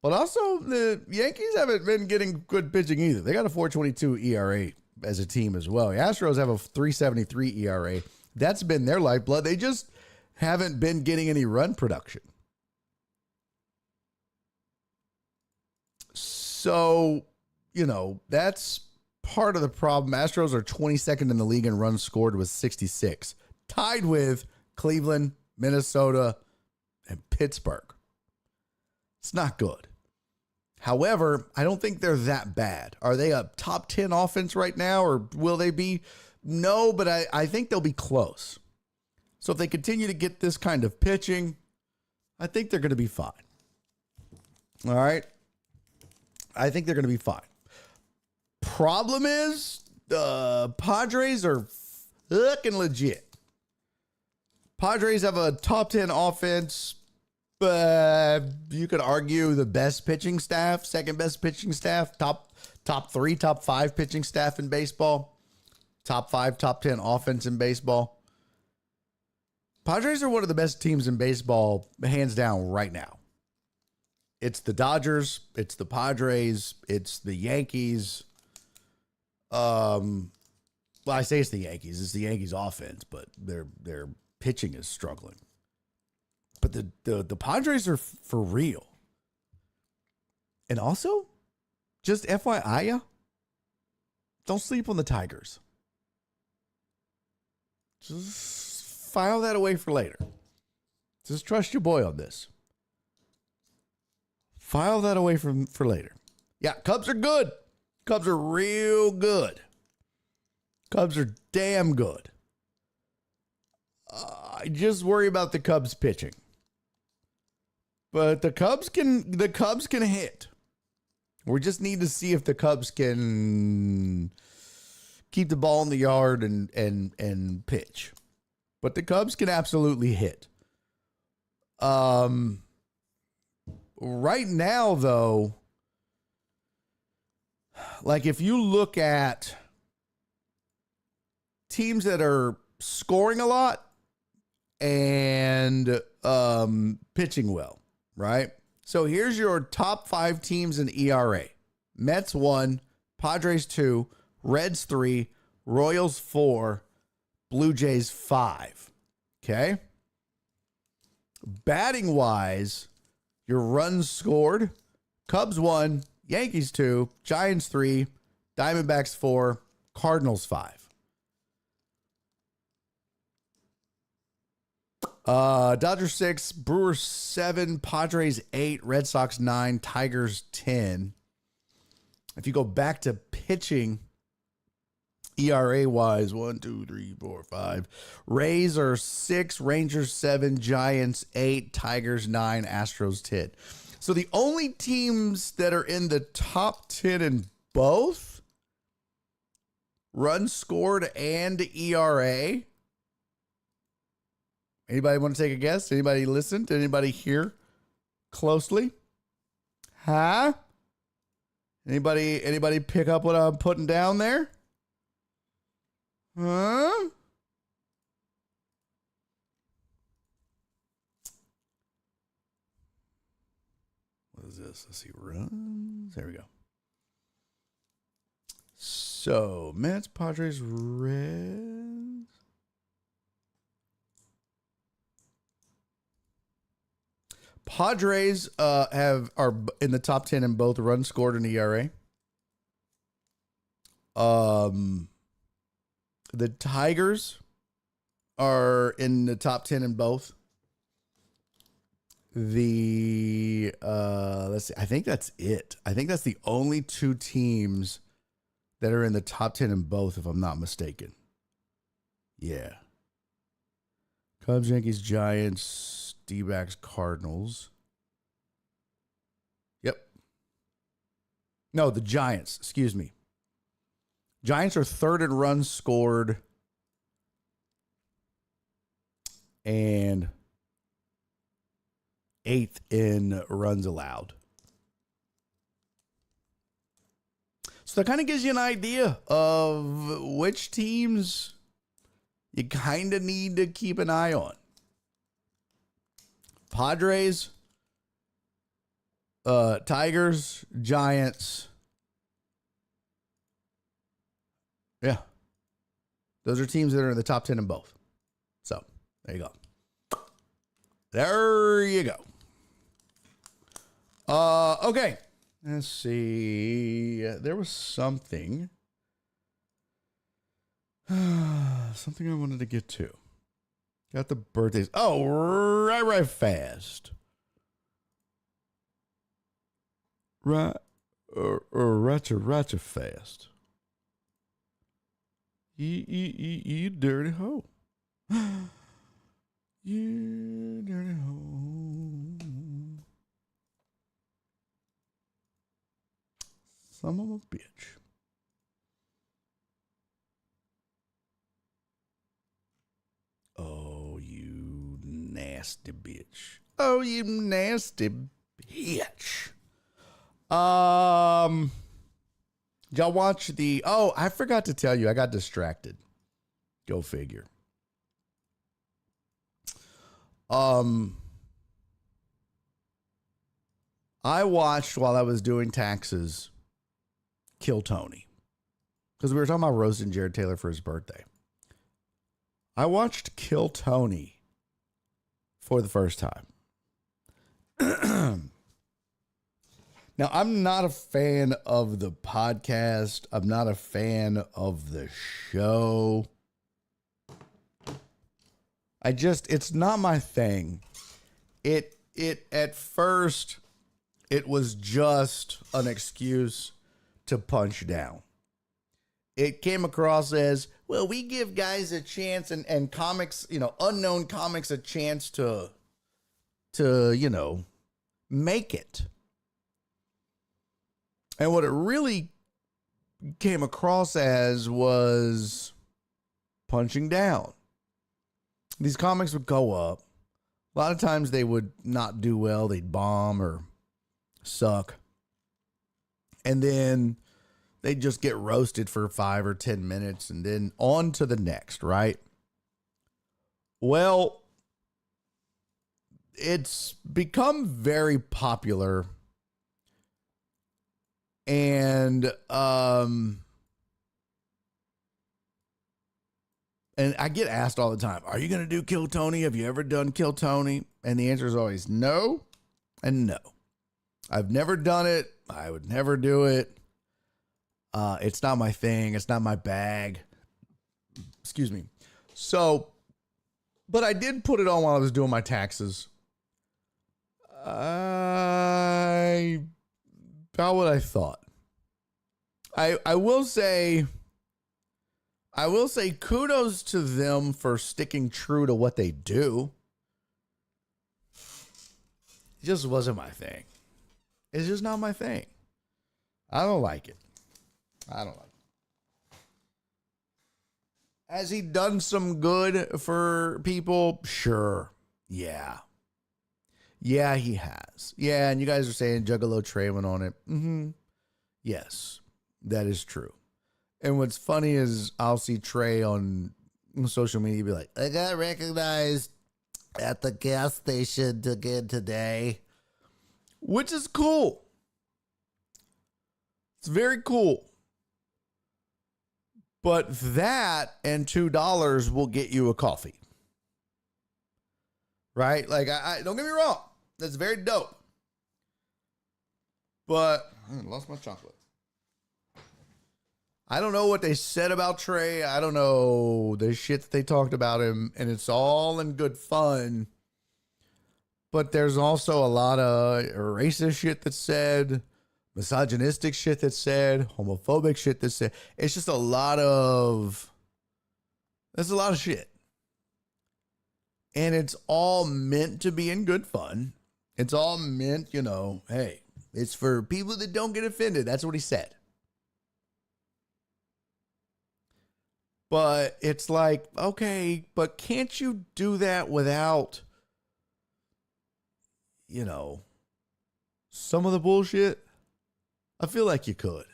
also the Yankees haven't been getting good pitching either. They got a 4.22 ERA as a team as well. The Astros have a 3.73 ERA. That's been their lifeblood. They just haven't been getting any run production. So, that's part of the problem. Astros are 22nd in the league in runs scored with 66, tied with Cleveland, Minnesota, and Pittsburgh. It's not good. However, I don't think they're that bad. Are they a top 10 offense right now, or will they be? No, but I think they'll be close. So if they continue to get this kind of pitching, I think they're going to be fine. All right? I think they're going to be fine. Problem is, the Padres are fucking legit. Padres have a top 10 offense, but you could argue the best pitching staff, second best pitching staff, top 3, top 5 pitching staff in baseball. Top 5, top 10 offense in baseball. Padres are one of the best teams in baseball, hands down, right now. It's the Dodgers. It's the Padres. It's the Yankees. Well, I say it's the Yankees. It's the Yankees offense, but their pitching is struggling. But the Padres are for real. And also, just FYI, don't sleep on the Tigers. Just file that away for later. Just trust your boy on this. File that away for later. Yeah, Cubs are good. Cubs are real good. Cubs are damn good. I just worry about the Cubs pitching. But the Cubs can hit. We just need to see if the Cubs can keep the ball in the yard and pitch. But the Cubs can absolutely hit. Right now, though, like if you look at teams that are scoring a lot and pitching well, right? So here's your top 5 teams in ERA. Mets 1, Padres 2, Reds 3, Royals 4, Blue Jays 5. Okay? Batting wise, your runs scored, Cubs 1, Yankees 2, Giants 3, Diamondbacks 4, Cardinals 5. Dodgers 6, Brewers 7, Padres 8, Red Sox 9, Tigers 10. If you go back to pitching, ERA wise, 1, 2, 3, 4, 5. Rays are 6, Rangers 7, Giants 8, Tigers 9, Astros 10. So the only teams that are in the top 10 in both runs scored and ERA. Anybody want to take a guess? Anybody listen? Did anybody hear closely? Huh? Anybody pick up what I'm putting down there? Huh? What is this? Let's see. Runs. There we go. So, Mets, Padres, Reds. Padres are in the top 10 in both runs scored and ERA. The Tigers are in the top 10 in both. Let's see. I think that's it. I think that's the only two teams that are in the top 10 in both, if I'm not mistaken. Yeah. Cubs, Yankees, Giants, D-backs, Cardinals. Yep. No, the Giants. Excuse me. Giants are third in runs scored and eighth in runs allowed. So that kind of gives you an idea of which teams you kind of need to keep an eye on. Padres, Tigers, Giants. Yeah. Those are teams that are in the top 10 in both. So, there you go. There you go. Okay. Let's see. There was something. Something I wanted to get to. Got the birthdays. Oh, right fast. Right fast. You dirty hoe. You dirty hoe. Son of a bitch. Oh, you nasty bitch. Oh, you nasty bitch. Y'all watch the... Oh, I forgot to tell you. I got distracted. Go figure. I watched while I was doing taxes Kill Tony. Because we were talking about roasting Jared Taylor for his birthday. I watched Kill Tony for the first time. Now, I'm not a fan of the podcast. I'm not a fan of the show. It's not my thing. At first, it was just an excuse to punch down. It came across as, well, we give guys a chance and comics, unknown comics a chance to make it. And what it really came across as was punching down. These comics would go up. A lot of times they would not do well. They'd bomb or suck. And then they'd just get roasted for 5 or 10 minutes and then on to the next, right? Well, it's become very popular. And I get asked all the time, are you going to do Kill Tony? Have you ever done Kill Tony? And the answer is always no and no. I've never done it. I would never do it. It's not my thing. It's not my bag. Excuse me. So, but I did put it on while I was doing my taxes. About what I thought. I will say kudos to them for sticking true to what they do. It just wasn't my thing. It's just not my thing. I don't like it. Has he done some good for people? Sure. Yeah. Yeah, he has. Yeah, and you guys are saying Juggalo Trey went on it. Mm-hmm. Yes, that is true. And what's funny is I'll see Trey on social media be like, I got recognized at the gas station again today. Which is cool. It's very cool. But that and $2 will get you a coffee. Right? Like, I don't get me wrong. That's very dope. But I lost my chocolate. I don't know what they said about Trey. I don't know the shit that they talked about him, and it's all in good fun. But there's also a lot of racist shit that's said, misogynistic shit that's said, homophobic shit that's said. It's just there's a lot of shit. And it's all meant to be in good fun. It's all meant, hey, it's for people that don't get offended. That's what he said. But it's like, okay, but can't you do that without, some of the bullshit? I feel like you could.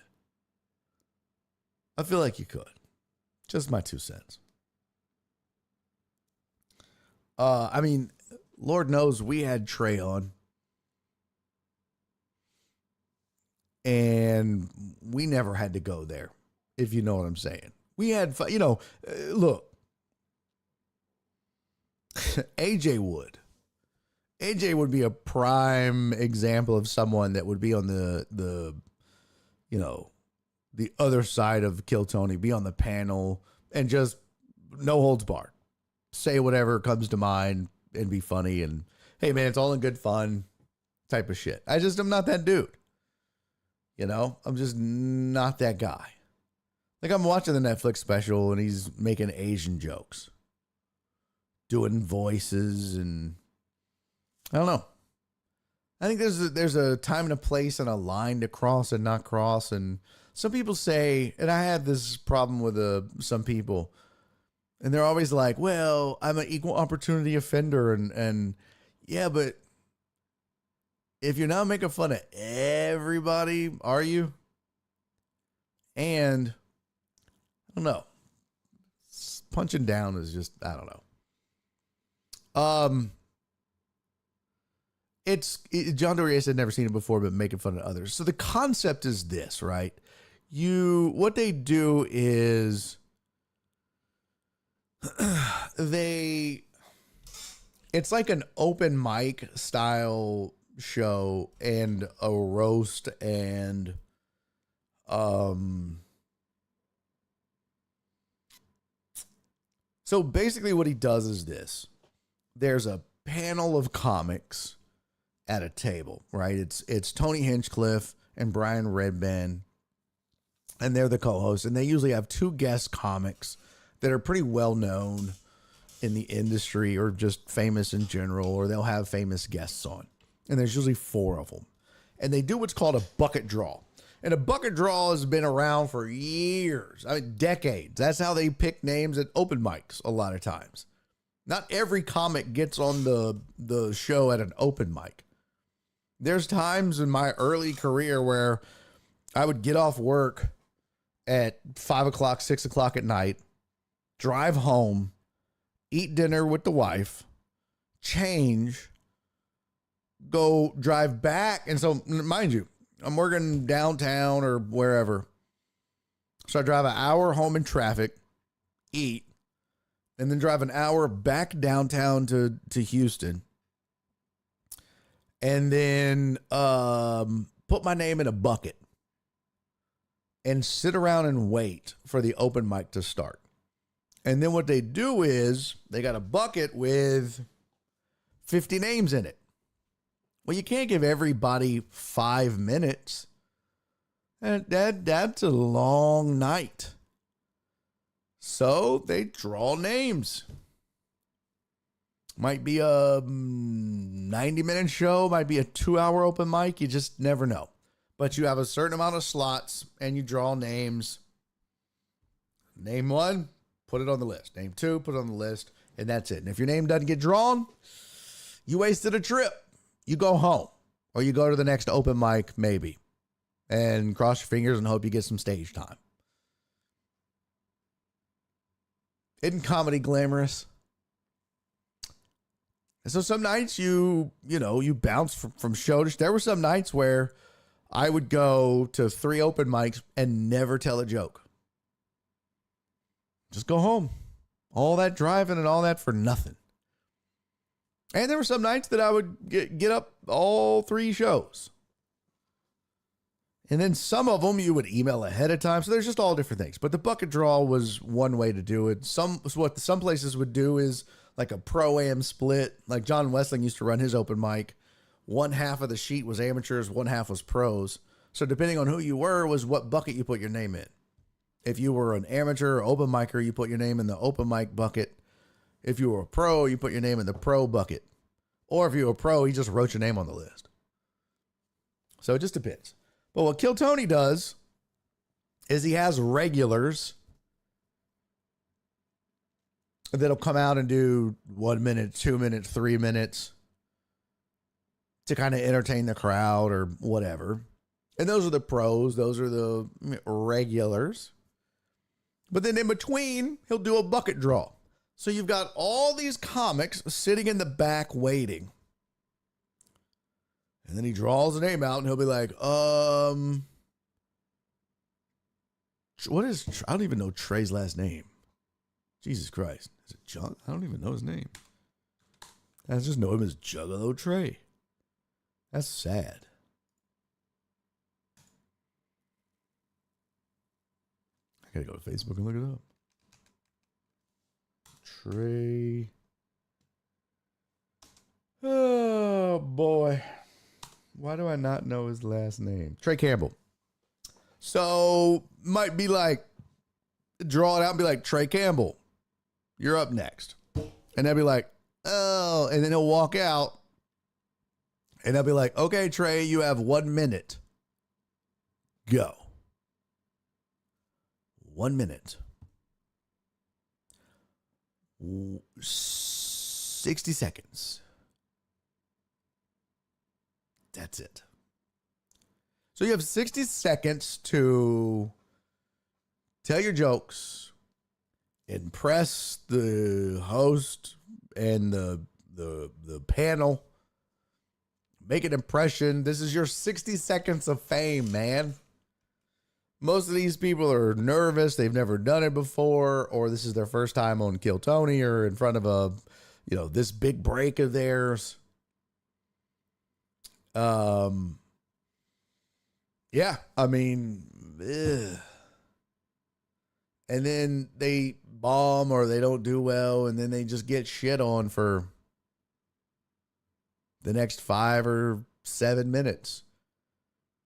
Just my 2 cents. Lord knows we had Trey on. And we never had to go there, if you know what I'm saying. We had, look, AJ would. AJ would be a prime example of someone that would be on the other side of Kill Tony, be on the panel and just no holds barred. Say whatever comes to mind and be funny and, hey, man, it's all in good fun type of shit. I'm not that dude. I'm just not that guy. Like, I'm watching the Netflix special and he's making Asian jokes, doing voices, and I don't know. I think there's a time and a place and a line to cross and not cross. And some people say, and I had this problem with some people, and they're always like, well, I'm an equal opportunity offender. And yeah, but if you're not making fun of everybody, are you? And I don't know. Punching down is just, I don't know. John Doria said never seen it before, but making fun of others. So the concept is this, right? What they do is it's like an open mic style show and a roast and so basically what he does is this. There's a panel of comics at a table, right? It's Tony Hinchcliffe and Brian Redban, and they're the co-hosts, and they usually have 2 guest comics that are pretty well known in the industry or just famous in general, or they'll have famous guests on. And there's usually 4 of them. And they do what's called a bucket draw. And a bucket draw has been around for years, decades. That's how they pick names at open mics a lot of times. Not every comic gets on the show at an open mic. There's times in my early career where I would get off work at 5 o'clock, 6 o'clock at night, drive home, eat dinner with the wife, change, go drive back. And so, mind you, I'm working downtown or wherever. So I drive an hour home in traffic, eat, and then drive an hour back downtown to Houston. And then put my name in a bucket and sit around and wait for the open mic to start. And then what they do is they got a bucket with 50 names in it. Well, you can't give everybody 5 minutes. And that's a long night. So they draw names. Might be a 90-minute show, might be a 2-hour open mic. You just never know. But you have a certain amount of slots and you draw names. Name 1, put it on the list. Name 2, put it on the list. And that's it. And if your name doesn't get drawn, you wasted a trip. You go home. Or you go to the next open mic, maybe. And cross your fingers and hope you get some stage time. Isn't comedy glamorous? And so some nights you bounce from show to show. There were some nights where I would go to 3 open mics and never tell a joke. Just go home. All that driving and all that for nothing. And there were some nights that I would get up all 3 shows. And then some of them you would email ahead of time. So there's just all different things. But the bucket draw was one way to do it. What some places would do is like a pro-am split. Like John Westling used to run his open mic. One half of the sheet was amateurs, one half was pros. So depending on who you were was what bucket you put your name in. If you were an amateur or open micer, you put your name in the open mic bucket. If you were a pro, you put your name in the pro bucket. Or if you were a pro, he just wrote your name on the list. So it just depends. But what Kill Tony does is he has regulars that'll come out and do 1 minute, 2 minutes, 3 minutes to kind of entertain the crowd or whatever. And those are the pros. Those are the regulars. But then in between, he'll do a bucket draw. So you've got all these comics sitting in the back waiting. And then he draws a name out and he'll be like, what is, I don't even know Trey's last name. Jesus Christ. Is it John? I don't even know his name. I just know him as Juggalo Trey. That's sad. I gotta go to Facebook and look it up. Trey. Oh boy. Why do I not know his last name? Trey Campbell. So might be like, draw it out and be like, Trey Campbell, you're up next. And they'll be like, oh, and then he'll walk out and they'll be like, okay, Trey, you have 1 minute. Go. 1 minute. 60 seconds. That's it. So you have 60 seconds to tell your jokes, impress the host and the panel, make an impression. This is your 60 seconds of fame, man. Most of these people are nervous. They've never done it before, or this is their first time on Kill Tony or in front of a, this big break of theirs. Yeah, I mean, ugh. And then they bomb or they don't do well, and then they just get shit on for the next 5 or 7 minutes.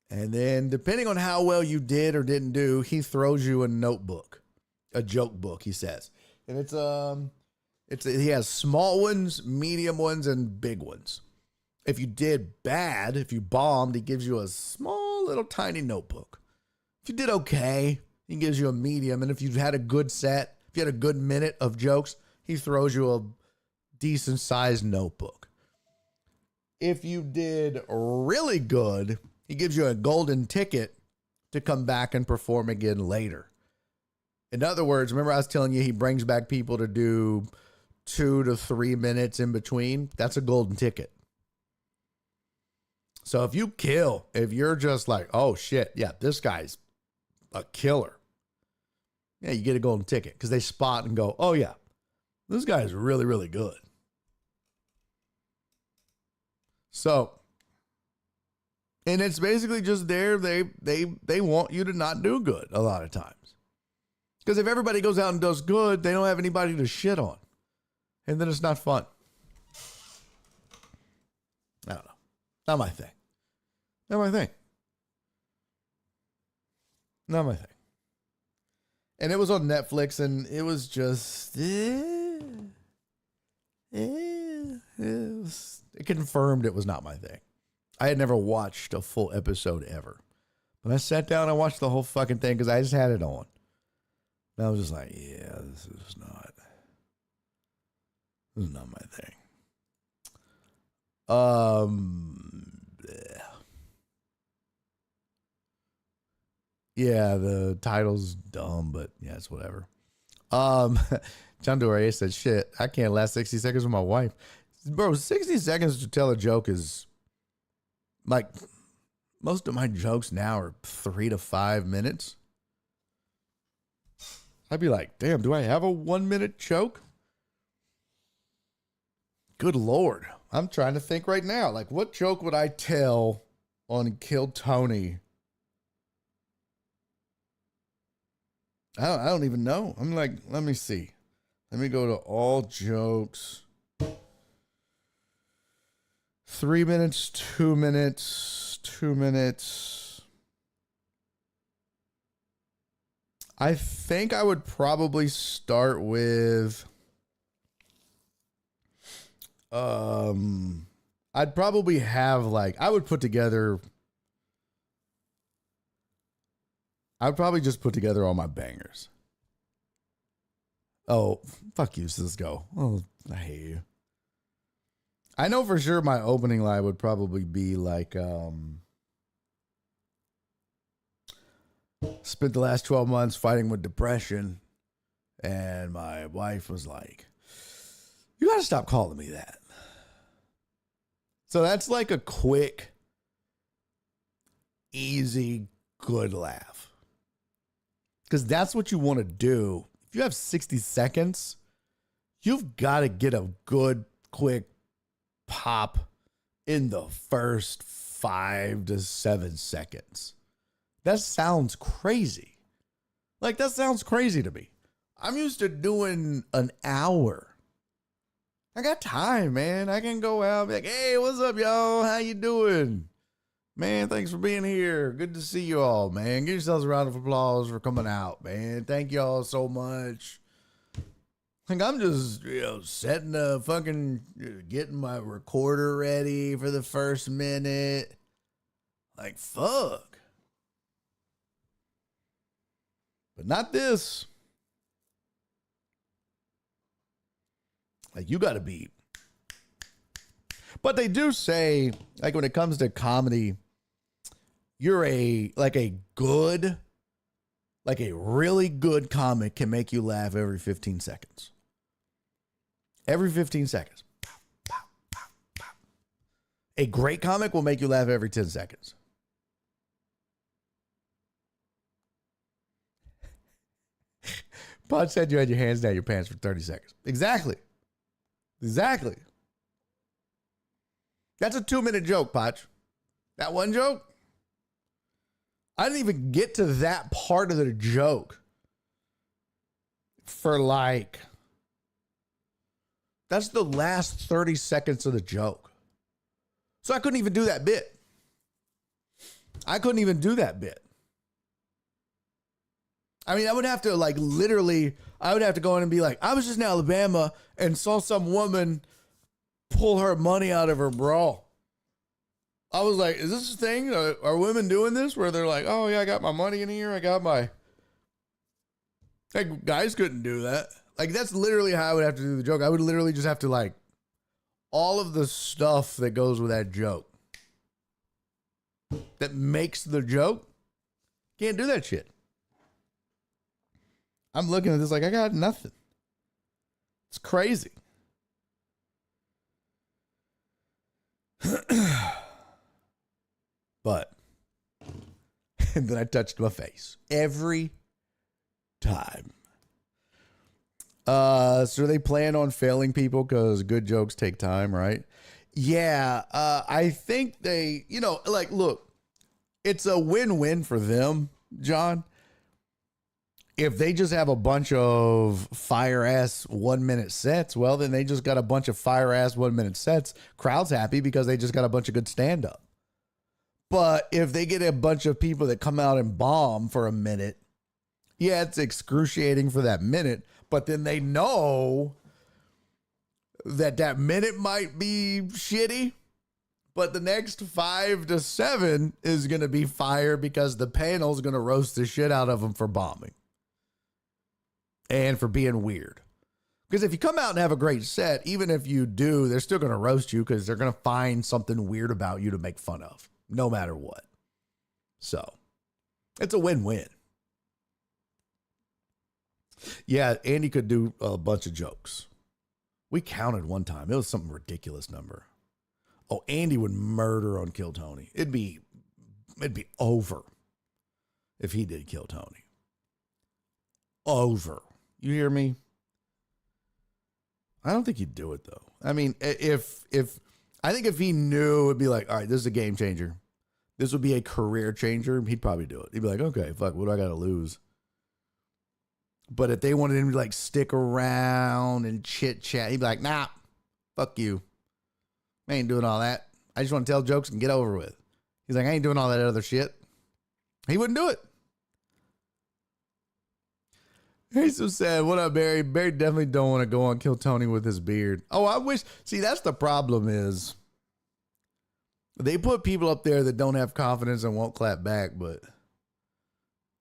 And then depending on how well you did or didn't do, he throws you a notebook, a joke book, he says. And he has small ones, medium ones, and big ones. If you did bad, if you bombed, he gives you a small little tiny notebook. If you did okay, he gives you a medium. And if you had a good set, if you had a good minute of jokes, he throws you a decent sized notebook. If you did really good, he gives you a golden ticket to come back and perform again later. In other words, remember I was telling you he brings back people to do 2 to 3 minutes in between? That's a golden ticket. So if you kill, if you're just like, oh shit, yeah, this guy's a killer. Yeah, you get a golden ticket because they spot and go, oh yeah, this guy is really, really good. So, and it's basically just there. They want you to not do good a lot of times. Because if everybody goes out and does good, they don't have anybody to shit on. And then it's not fun. I don't know. Not my thing. Not my thing. Not my thing. And it was on Netflix, and it was just... It confirmed it was not my thing. I had never watched a full episode ever. But I sat down and watched the whole fucking thing because I just had it on. And I was just like, yeah, this is not my thing. Yeah, the title's dumb, but yeah, it's whatever. John Doria said, shit, I can't last 60 seconds with my wife. Bro, 60 seconds to tell a joke is like, most of my jokes now are 3 to 5 minutes. I'd be like, damn, do I have a 1 minute joke? Good Lord. I'm trying to think right now. Like, what joke would I tell on Kill Tony? I don't even know. I'm like, let me see. Let me go to all jokes. 3 minutes, 2 minutes, 2 minutes. I think I would probably start with I'd probably have like I'd probably just put together all my bangers. Oh, fuck you, let's go. Oh, I hate you. I know for sure my opening line would probably be like, spent the last 12 months fighting with depression, and my wife was like, you gotta stop calling me that. So that's like a quick, easy, good laugh. Because that's what you want to do. If you have 60 seconds, you've got to get a good, quick pop in the first 5 to 7 seconds. That sounds crazy. Like, that sounds crazy to me. I'm used to doing an hour. I got time, man. I can go out and be like, hey, what's up, y'all? How you doing? Man, thanks for being here. Good to see you all, man. Give yourselves a round of applause for coming out, man. Thank y'all so much. Like, I'm just, setting the fucking, getting my recorder ready for the first minute. Like, fuck. But not this. Like, you got to be. But they do say, like, when it comes to comedy, you're a really good comic can make you laugh every 15 seconds. Every 15 seconds. Pow, pow, pow, pow. A great comic will make you laugh every 10 seconds. Pod said you had your hands down your pants for 30 seconds. Exactly. Exactly. That's a 2-minute joke, Potch. That one joke? I didn't even get to that part of the joke for like, that's the last 30 seconds of the joke. So I couldn't even do that bit. I couldn't even do that bit. I mean, I would have to like literally, I would have to go in and be like, I was just in Alabama and saw some woman pull her money out of her bra. I was like, is this a thing? Are women doing this where they're like, oh yeah, I got my money in here. I got my, like, guys couldn't do that. Like, that's literally how I would have to do the joke. I would literally just have to like all of the stuff that goes with that joke that makes the joke. Can't do that shit. I'm looking at this like I got nothing. It's crazy. But, and then I touched my face every time. So they plan on failing people because good jokes take time, right? Yeah. I think they, like, look, it's a win-win for them, John. If they just have a bunch of fire-ass 1-minute sets, well, then they just got a bunch of fire-ass 1-minute sets. Crowd's happy because they just got a bunch of good stand-up. But if they get a bunch of people that come out and bomb for a minute, yeah, it's excruciating for that minute, but then they know that minute might be shitty, but the next 5 to 7 is going to be fire because the panel's going to roast the shit out of them for bombing. And for being weird. Because if you come out and have a great set, even if you do, they're still going to roast you because they're going to find something weird about you to make fun of, no matter what. So, it's a win-win. Yeah, Andy could do a bunch of jokes. We counted one time. It was some ridiculous number. Oh, Andy would murder on Kill Tony. It'd be over if he did Kill Tony. Over. You hear me? I don't think he'd do it, though. I mean, if I think if he knew, it'd be like, all right, this is a game changer. This would be a career changer. He'd probably do it. He'd be like, okay, fuck, what do I got to lose? But if they wanted him to like stick around and chit chat, he'd be like, nah, fuck you. I ain't doing all that. I just want to tell jokes and get over with. He's like, I ain't doing all that other shit. He wouldn't do it. He's so sad. What up, Barry? Barry definitely don't want to go on Kill Tony with his beard. Oh, I wish. See, that's the problem is they put people up there that don't have confidence and won't clap back, but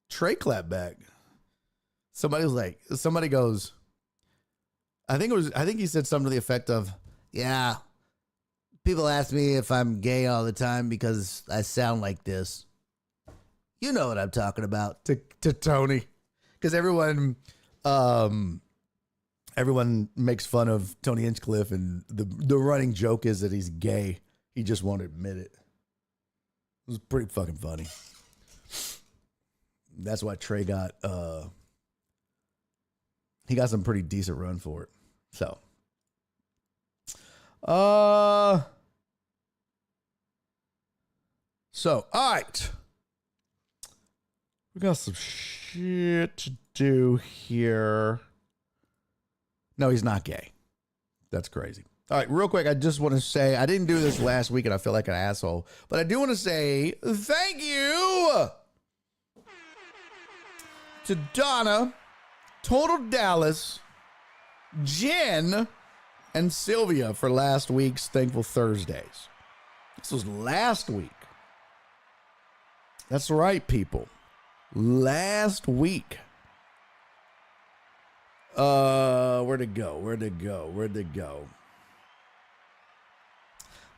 Trey clapped back. Somebody goes, I think he said something to the effect of, yeah, people ask me if I'm gay all the time because I sound like this. You know what I'm talking about. To Tony. Because everyone makes fun of Tony Hinchcliffe, and the running joke is that he's gay. He just won't admit it. It was pretty fucking funny. That's why Trey got he got some pretty decent run for it. So all right. We got some shit to do here. No, he's not gay. That's crazy. All right, real quick, I just want to say, I didn't do this last week and I feel like an asshole, but I do want to say thank you to Donna, Total Dallas, Jen, and Sylvia for last week's Thankful Thursdays. This was last week. That's right, people. Last week. Where'd it go?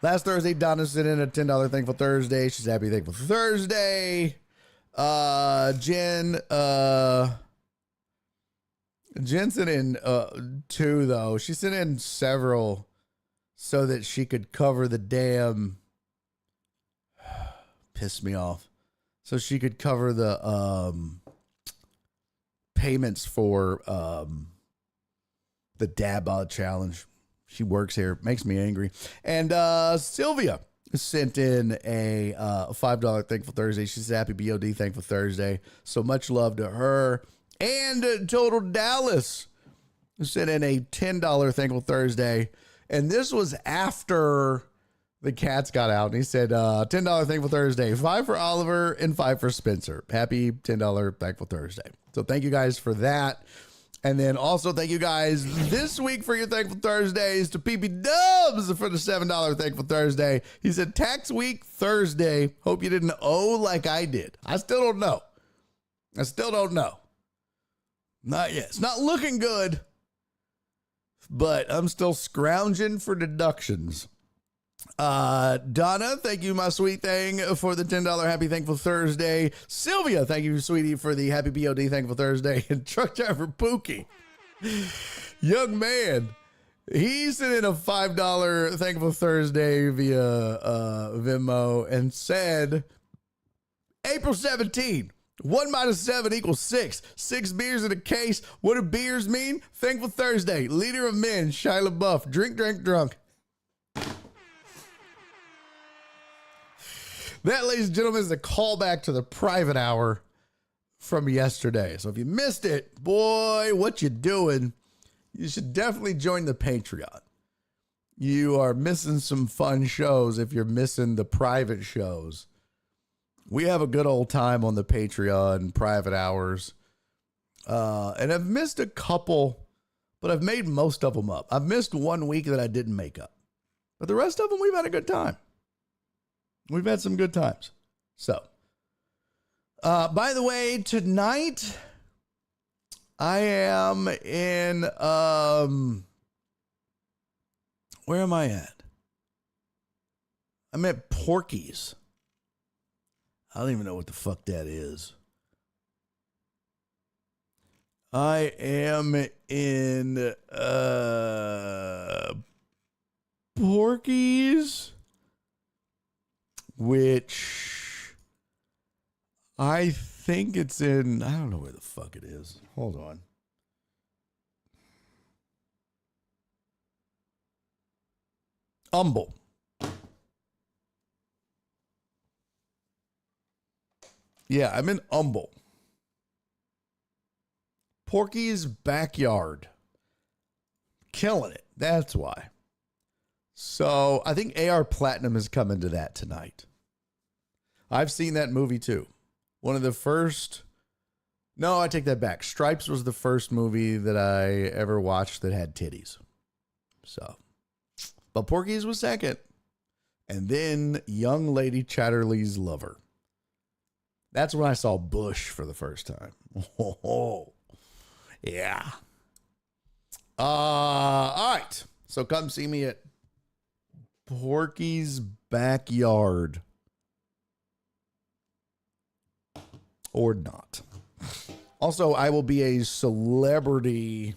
Last Thursday, Donna sent in a $10 Thankful Thursday. She's happy Thankful Thursday. Jen sent in 2 though. She sent in several so that she could cover the damn pissed me off. So she could cover the payments for the Dad Bod Challenge. She works here. Makes me angry. And Sylvia sent in a $5 Thankful Thursday. She's happy BOD Thankful Thursday. So much love to her. And Total Dallas sent in a $10 Thankful Thursday. And this was after the cats got out, and he said, $10 Thankful Thursday, 5 for Oliver and 5 for Spencer. Happy $10 Thankful Thursday. So thank you guys for that. And then also thank you guys this week for your Thankful Thursdays to PP Dubs for the $7 Thankful Thursday. He said, tax week Thursday. Hope you didn't owe like I did. I still don't know. Not yet. It's not looking good, but I'm still scrounging for deductions. Donna, thank you, my sweet thing, for the $10 Happy Thankful Thursday. Sylvia, thank you, sweetie, for the Happy BOD Thankful Thursday. And Truck Driver Pookie, young man, he sent in a $5 Thankful Thursday via Venmo and said, April 17, 1 minus 7 equals 6. 6 beers in a case. What do beers mean? Thankful Thursday. Leader of men, Shia LaBeouf. Drink, drunk. That, ladies and gentlemen, is a callback to the private hour from yesterday. So if you missed it, boy, what you doing? You should definitely join the Patreon. You are missing some fun shows if you're missing the private shows. We have a good old time on the Patreon private hours. And I've missed a couple, but I've made most of them up. I've missed 1 week that I didn't make up. But the rest of them, we've had a good time. We've had some good times. So, by the way, tonight I am in, where am I at? I'm at Porky's. I don't even know what the fuck that is. I am in, Porky's, which I think it's in, I don't know where the fuck it is. Hold on. Humble. Yeah, I'm in Humble. Porky's Backyard. Killing it. That's why. So I think AR Platinum is coming to that tonight. I've seen that movie too. One of the first. No, I take that back. Stripes was the first movie that I ever watched that had titties. So, but Porky's was second. And then Young Lady Chatterley's Lover. That's when I saw Bush for the first time. Oh, yeah. All right. So come see me at Porky's Backyard. Or not. Also, I will be a celebrity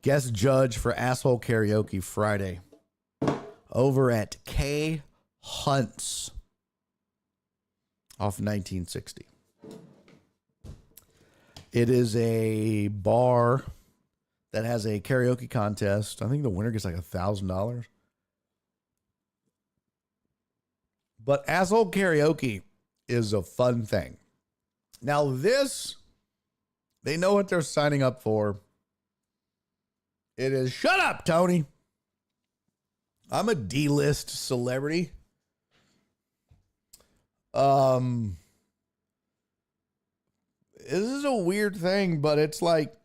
guest judge for Asshole Karaoke Friday over at K Hunts off 1960. It is a bar that has a karaoke contest. I think the winner gets like $1,000. But Asshole Karaoke is a fun thing. Now this, they know what they're signing up for. It is, shut up, Tony. I'm a D-list celebrity. This is a weird thing, but it's like,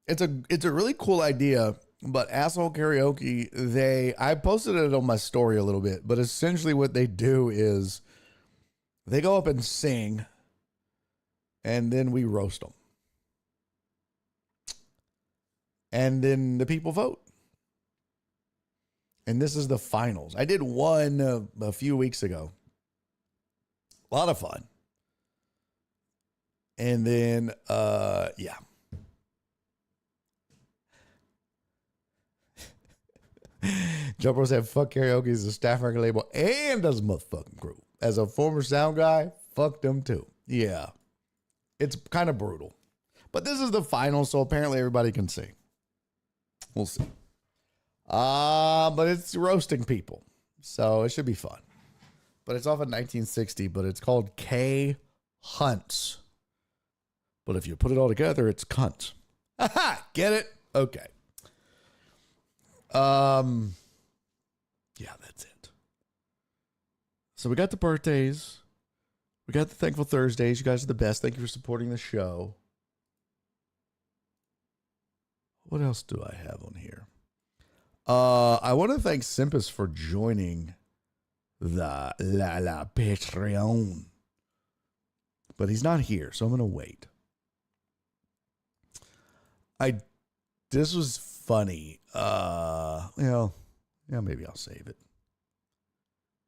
it's a really cool idea. But Asshole Karaoke, I posted it on my story a little bit, but essentially what they do is they go up and sing, and then we roast them. And then the people vote. And this is the finals. I did one a few weeks ago. A lot of fun. And then, yeah. Jumper said, fuck karaoke is a staff record label and does motherfucking crew. As a former sound guy, fuck them too. Yeah. It's kind of brutal. But this is the final, so apparently everybody can sing. We'll see. But it's roasting people. So it should be fun. But it's off in 1960, but it's called K Hunts. But if you put it all together, it's cunt. Aha! Get it? Okay. Yeah, that's it. So we got the birthdays. We got the Thankful Thursdays. You guys are the best. Thank you for supporting the show. What else do I have on here? I want to thank Simpus for joining the La Patreon. But he's not here, so I'm going to wait. This was funny. Maybe I'll save it.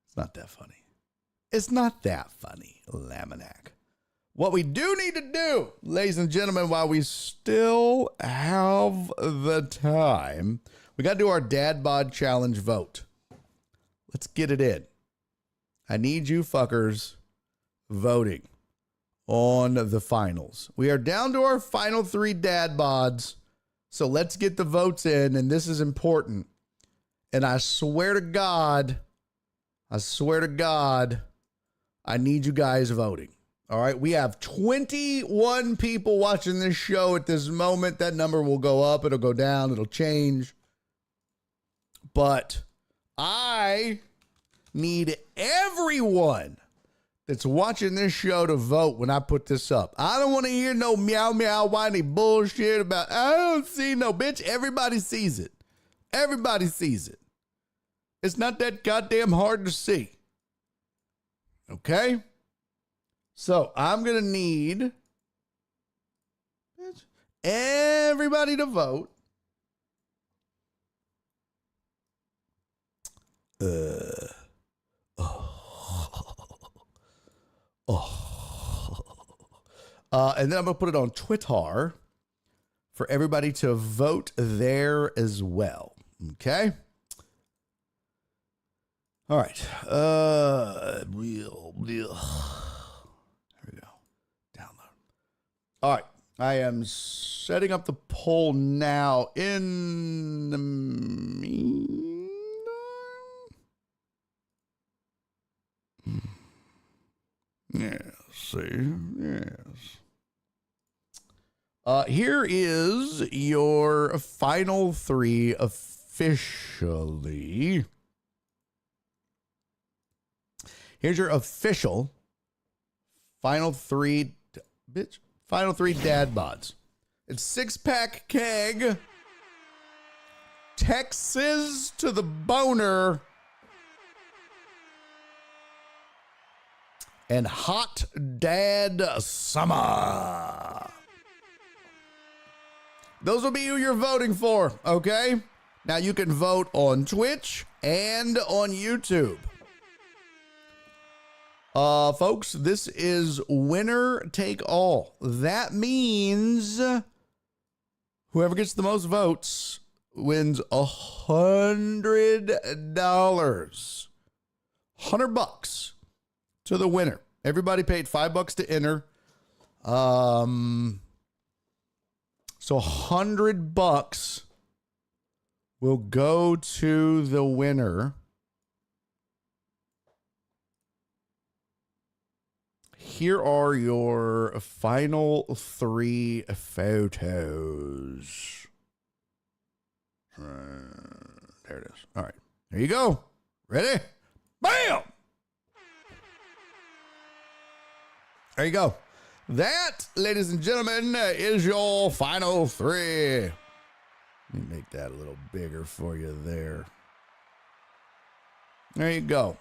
It's not that funny. It's not that funny, Laminac. What we do need to do, ladies and gentlemen, while we still have the time, we got to do our Dad Bod Challenge vote. Let's get it in. I need you fuckers voting on the finals. We are down to our final 3 Dad Bods. So let's get the votes in, and this is important. And I swear to God, I need you guys voting. All right, we have 21 people watching this show at this moment. That number will go up, it'll go down, it'll change. But I need everyone that's watching this show to vote when I put this up. I don't want to hear no meow, meow, whiny bullshit about, I don't see no bitch. Everybody sees it. Everybody sees it. It's not that goddamn hard to see. Okay? So I'm going to need everybody to vote. And then I'm going to put it on Twitter for everybody to vote there as well. Okay? All right. There we go. Download. All right. I am setting up the poll now in the Yes, see, yes. Here is your final three officially. Here's your official final three dad bods. It's six-pack keg, Texas to the boner, and hot dad summer. Those will be who you're voting for, okay? Now you can vote on Twitch and on YouTube. Folks, this is winner take all. That means whoever gets the most votes wins $100. $100 to the winner. Everybody paid $5 to enter. So $100 will go to the winner. Here are your final three photos. There it is. All right. There you go. Ready? Bam! There you go. That, ladies and gentlemen, is your final three. Let me make that a little bigger for you there. There you go.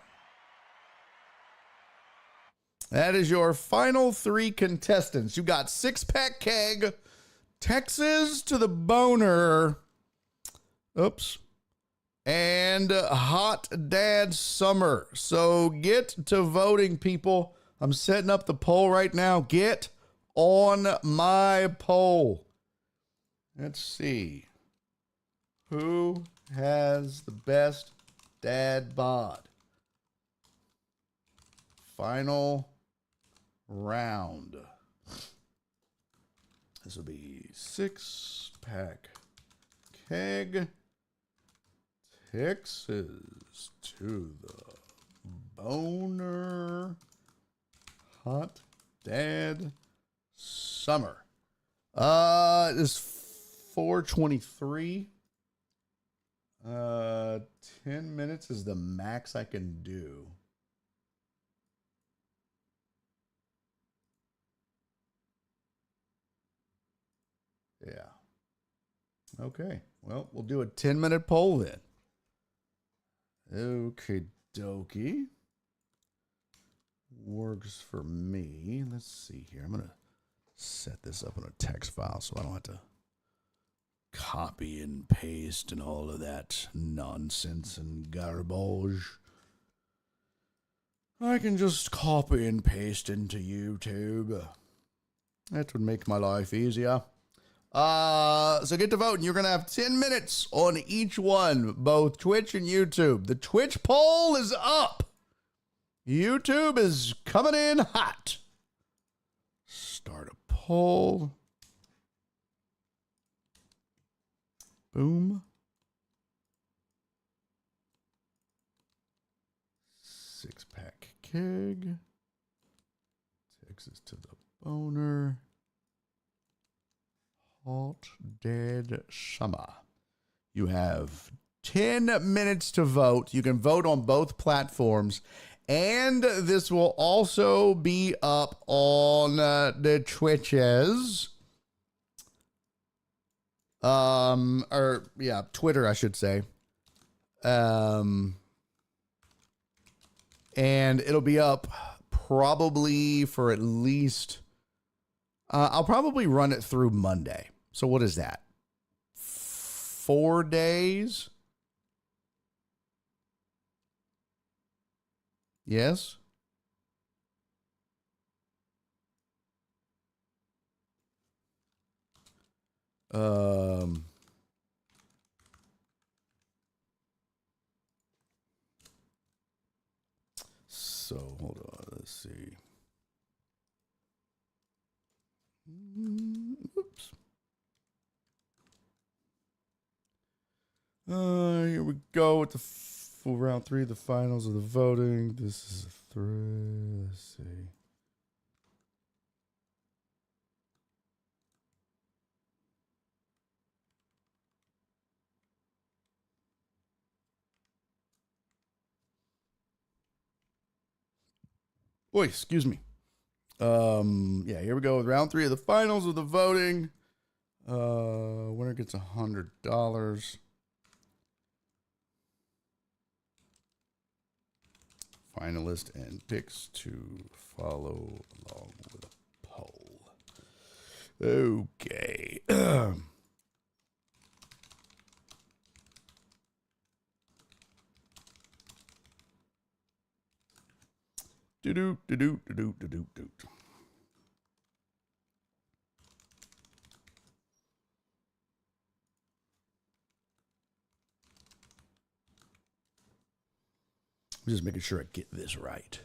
That is your final three contestants. You got six-pack keg, Texas to the boner, and hot dad summer. So get to voting, people. I'm setting up the poll right now. Get on my poll. Let's see. Who has the best dad bod? Final round. This will be six-pack keg, Texas to the boner, hot dad summer. It's 4:23. 10 minutes is the max I can do. Yeah. Okay. Well, we'll do a 10-minute poll then. Okay, dokie. Works for me. Let's see here. I'm going to set this up on a text file so I don't have to copy and paste and all of that nonsense and garbage. I can just copy and paste into YouTube. That would make my life easier. So get to voting. You're going to have 10 minutes on each one, both Twitch and YouTube. The Twitch poll is up. YouTube is coming in hot. Start a poll. Boom. Six-pack keg. Texas to the boner. Hot Dad Summer. You have 10 minutes to vote. You can vote on both platforms. And this will also be up on the Twitches. Twitter, I should say. And it'll be up probably for at least, I'll probably run it through Monday. So what is that? 4 days? Yes? So hold on, let's see. Oops. Here we go with the full round 3, the finals of the voting. This is a 3. Let's see. Boy, excuse me. Yeah, here we go with round 3 of the finals of the voting. Winner gets $100. Finalist and picks to follow along with a poll. Okay. Do-do, do-do, do-do, do-do, do. I'm just making sure I get this right.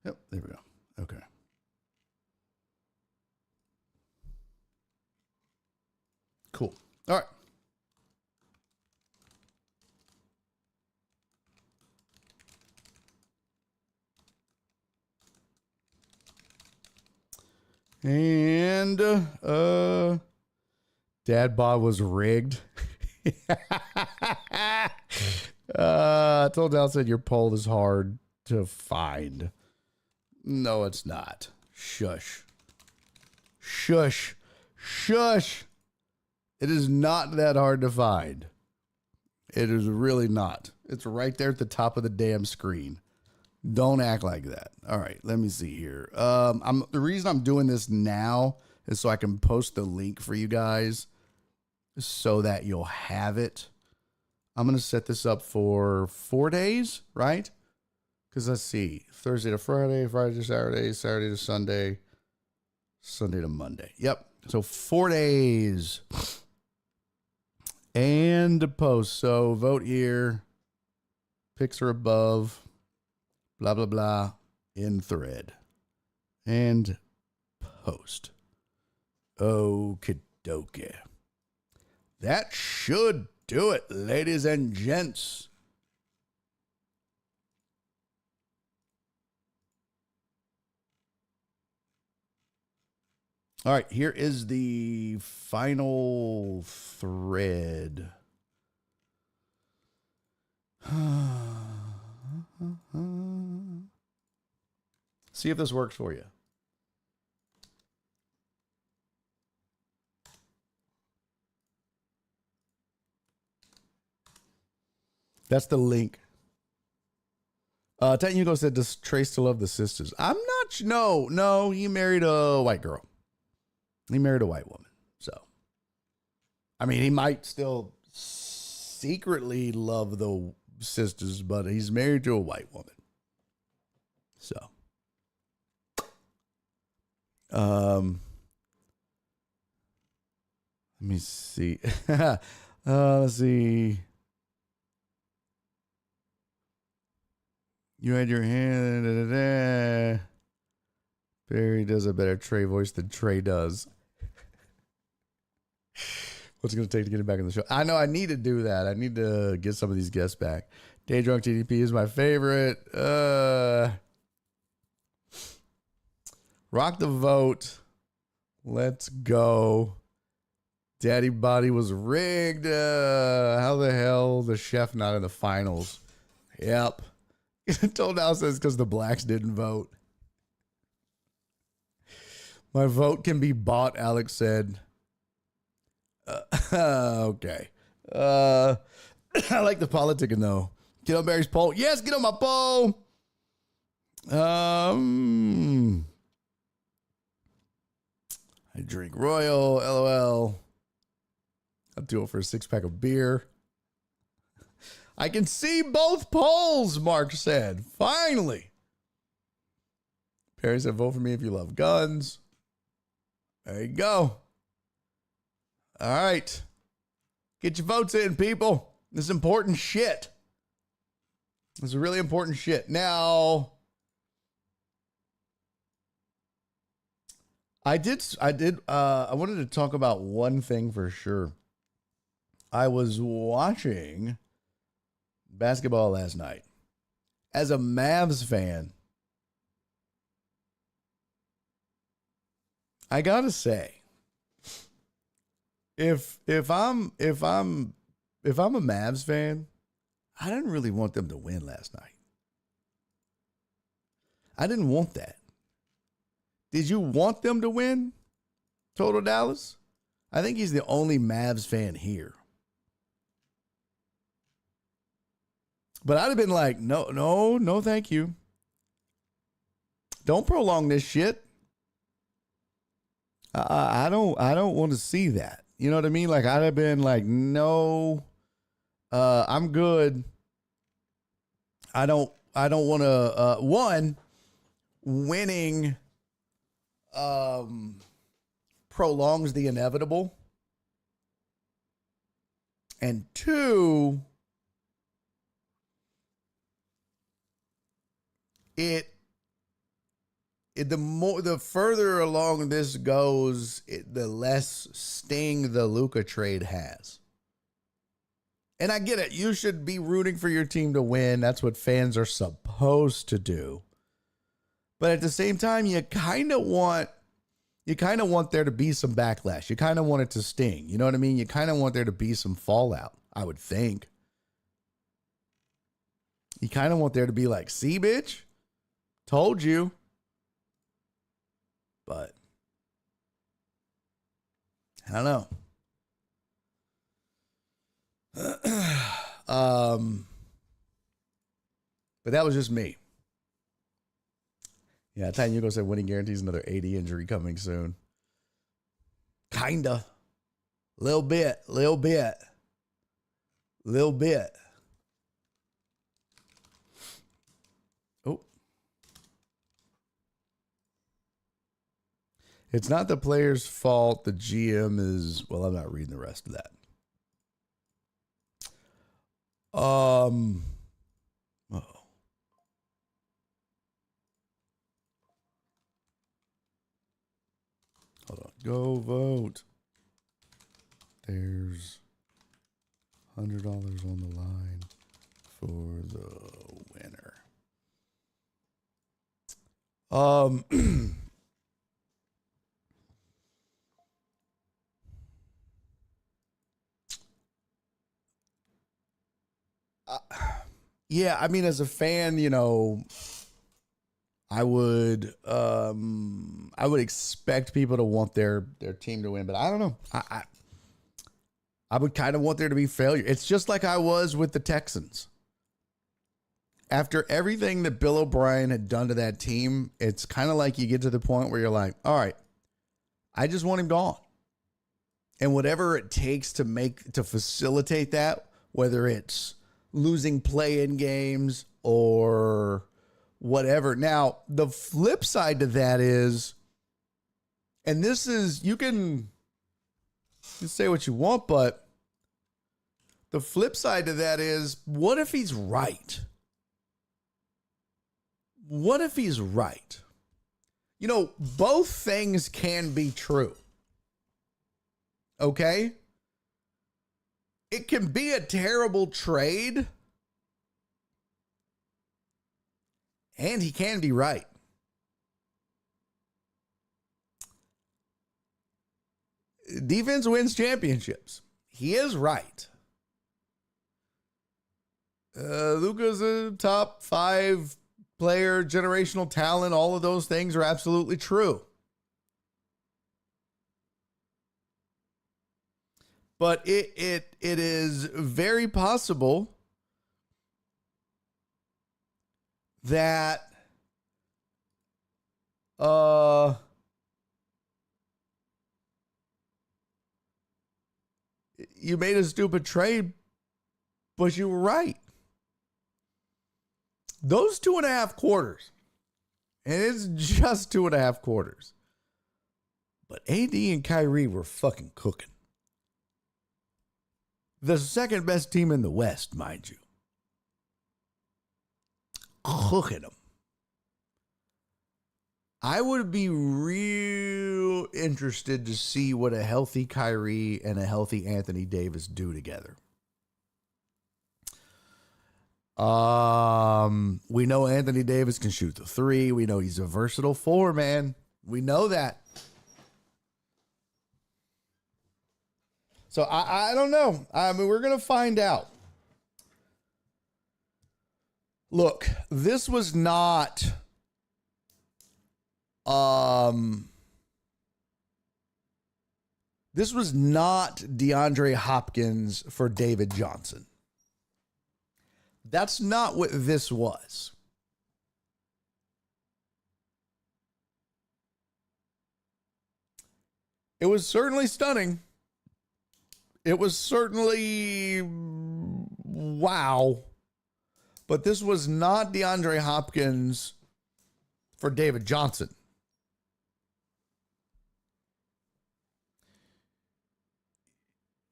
Yep, there we go. Okay. Cool. All right. And Dad Bod was rigged. I told Al said your poll is hard to find. No, it's not. Shush. Shush. Shush. It is not that hard to find. It is really not. It's right there at the top of the damn screen. Don't act like that. All right, let me see here. The reason I'm doing this now is so I can post the link for you guys so that you'll have it. I'm going to set this up for 4 days, right? Because let's see. Thursday to Friday, Friday to Saturday, Saturday to Sunday, Sunday to Monday. Yep. So 4 days. And to post. So vote here. Picks are above. Blah, blah, blah. In thread. And post. Okie dokie. That should do it, ladies and gents. All right, here is the final thread. See if this works for you. That's the link. Titan Hugo said, does Trey still love the sisters? I'm not, no, he married a white girl. He married a white woman. So, I mean, he might still secretly love the sisters, but he's married to a white woman. So, let me see. Let's see. You had your hand. Da, da, da. Barry does a better Trey voice than Trey does. What's it going to take to get him back in the show? I know I need to do that. I need to get some of these guests back. Day Drunk TDP is my favorite. Rock the vote. Let's go. Daddy Body was rigged. How the hell the chef not in the finals? Yep. Told Al says because the blacks didn't vote. My vote can be bought, Alex said. Okay. I like the politicking, though. Get on Barry's poll. Yes, get on my poll. I drink Royal, LOL. I'll do it for a 6-pack of beer. I can see both polls, Mark said. Finally. Perry said, vote for me if you love guns. There you go. All right. Get your votes in, people. This is important shit. This is really important shit. Now, I wanted to talk about one thing for sure. I was watching basketball last night. As a Mavs fan, I gotta say, if I'm a Mavs fan, I didn't really want them to win last night. I didn't want that. Did you want them to win, Total Dallas? I think he's the only Mavs fan here. But I'd have been like, no, thank you. Don't prolong this shit. I don't want to see that. You know what I mean? Like, I'd have been like, no, I'm good. I don't want to, one, winning prolongs the inevitable. And two, the further along this goes, the less sting the Luka trade has. And I get it. You should be rooting for your team to win. That's what fans are supposed to do. But at the same time, you kind of want there to be some backlash. You kind of want it to sting. You know what I mean? You kind of want there to be some fallout, I would think. You kind of want there to be like, see, bitch? Told you. But I don't know. But that was just me. Yeah, Tanya said winning guarantees another 80 injury coming soon. Kinda. Little bit. Oh. It's not the player's fault. The GM is, well, I'm not reading the rest of that. Uh-oh. Hold on. Go vote. There's $100 on the line for the winner. Yeah, I mean, as a fan, you know, I would expect people to want their team to win, but I don't know. I would kind of want there to be failure. It's just like I was with the Texans. After everything that Bill O'Brien had done to that team, it's kind of like you get to the point where you're like, all right, I just want him gone. And whatever it takes to facilitate that, whether it's losing play-in games or whatever. Now, the flip side to that is, and this is, you can say what you want, but the flip side to that is, what if he's right? What if he's right? You know, both things can be true. Okay? It can be a terrible trade, and he can be right. Defense wins championships. He is right. Luka's a top 5 player, generational talent. All of those things are absolutely true. But it is very possible that you made a stupid trade, but you were right. Those 2.5 quarters, and it's just 2.5 quarters, but AD and Kyrie were fucking cooking. The second best team in the West, mind you. Cooking them. I would be real interested to see what a healthy Kyrie and a healthy Anthony Davis do together. We know Anthony Davis can shoot the 3. We know he's a versatile 4, man. We know that. So I don't know. I mean, we're going to find out. Look, this was not DeAndre Hopkins for David Johnson. That's not what this was. It was certainly stunning. It was certainly wow. But this was not DeAndre Hopkins for David Johnson.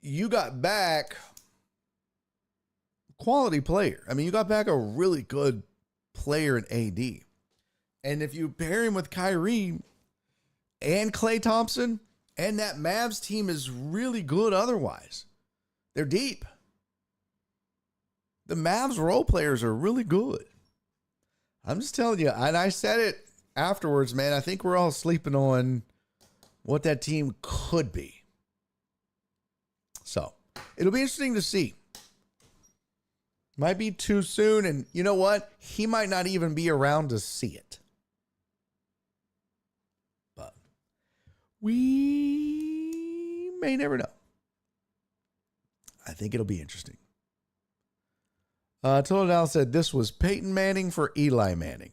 You got back quality player. I mean, you got back a really good player in AD. And if you pair him with Kyrie and Klay Thompson, and that Mavs team is really good otherwise. They're deep. The Mavs role players are really good. I'm just telling you, and I said it afterwards, man. I think we're all sleeping on what that team could be. So it'll be interesting to see. Might be too soon, and you know what? He might not even be around to see it. But we may never know. I think it'll be interesting. Total Dallas said this was Peyton Manning for Eli Manning.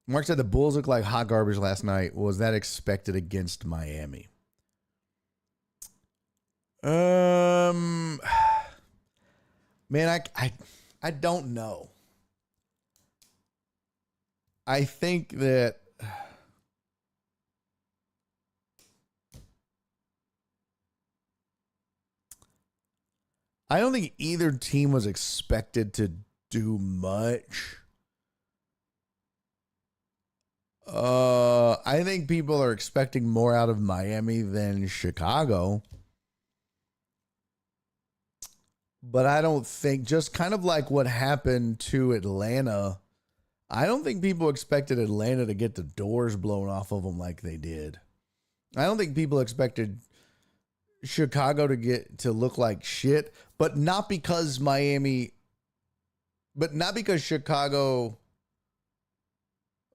Mark said the Bulls looked like hot garbage last night. Was that expected against Miami? Man, I don't know. I think that I don't think either team was expected to do much. I think people are expecting more out of Miami than Chicago. But I don't think, just kind of like what happened to Atlanta, I don't think people expected Atlanta to get the doors blown off of them like they did. I don't think people expected Chicago to look like shit, but not because Chicago,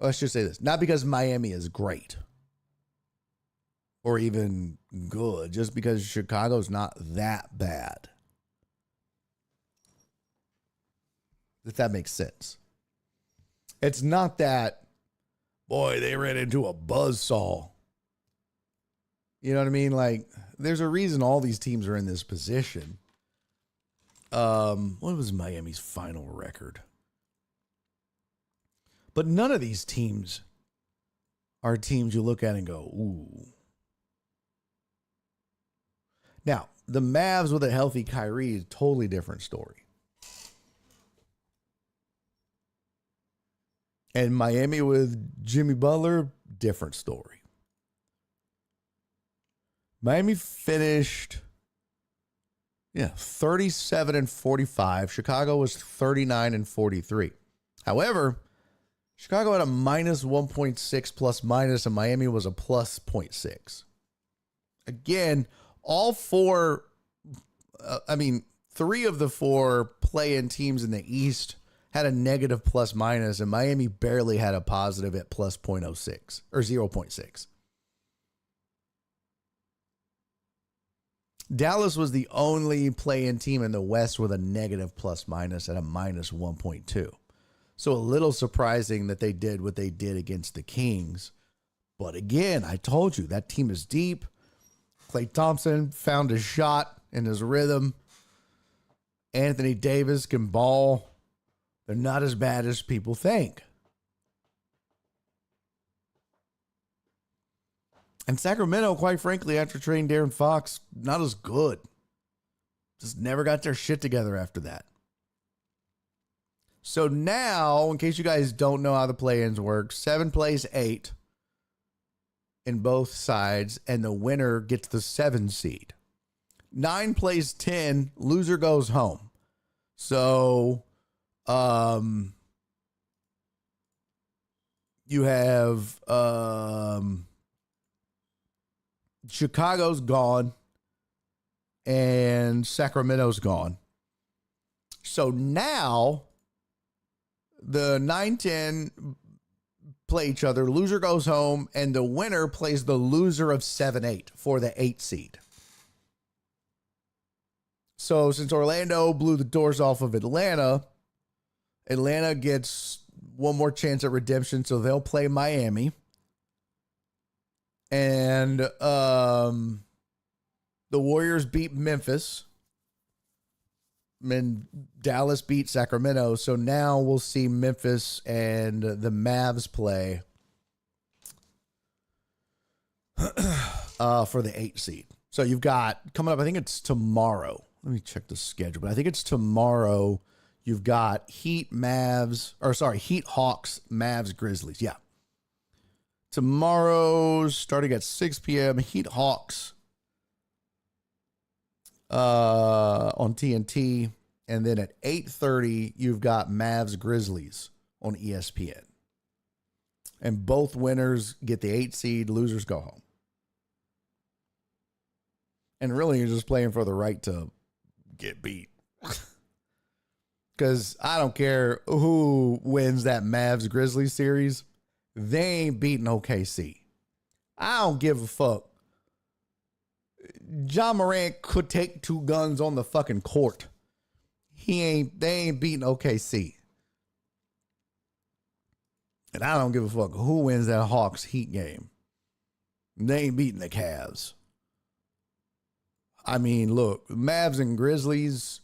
I should say this, not because Miami is great or even good, just because Chicago's not that bad. If that makes sense. It's not that, boy, they ran into a buzzsaw. You know what I mean? Like, there's a reason all these teams are in this position. What was Miami's final record? But none of these teams are teams you look at and go, ooh. Now, the Mavs with a healthy Kyrie is a totally different story. And Miami with Jimmy Butler, different story. Miami finished, 37-45. Chicago was 39-43. However, Chicago had a minus 1.6 plus minus, and Miami was a plus 0.6. Again, all four, three of the four play-in teams in the East had a negative plus minus, and Miami barely had a positive at plus 0.06 or 0.6. Dallas was the only play-in team in the West with a negative plus minus at a minus 1.2. So a little surprising that they did what they did against the Kings. But again, I told you, that team is deep. Klay Thompson found his shot and his rhythm. Anthony Davis can ball. They're not as bad as people think. And Sacramento, quite frankly, after trading De'Aaron Fox, not as good. Just never got their shit together after that. So now, in case you guys don't know how the play-ins work, 7 plays 8 in both sides, and the winner gets the 7 seed. 9 plays 10, loser goes home. So You have Chicago's gone and Sacramento's gone. So now the 9-10 play each other. Loser goes home, and the winner plays the loser of 7-8 for the 8 seed. So since Orlando blew the doors off of Atlanta, Atlanta gets one more chance at redemption, so they'll play Miami. And the Warriors beat Memphis. And Dallas beat Sacramento. So now we'll see Memphis and the Mavs play for the 8 seed. So you've got coming up, I think it's tomorrow. Let me check the schedule, but I think it's tomorrow. You've got Heat Hawks, Mavs, Grizzlies. Yeah. Tomorrow, starting at 6 p.m., Heat Hawks on TNT. And then at 8:30, you've got Mavs, Grizzlies on ESPN. And both winners get the 8 seed, losers go home. And really, you're just playing for the right to get beat. Because I don't care who wins that Mavs Grizzlies series. They ain't beating OKC. I don't give a fuck. Ja Morant could take 2 guns on the fucking court. They ain't beating OKC. And I don't give a fuck who wins that Hawks Heat game. They ain't beating the Cavs. I mean, look, Mavs and Grizzlies,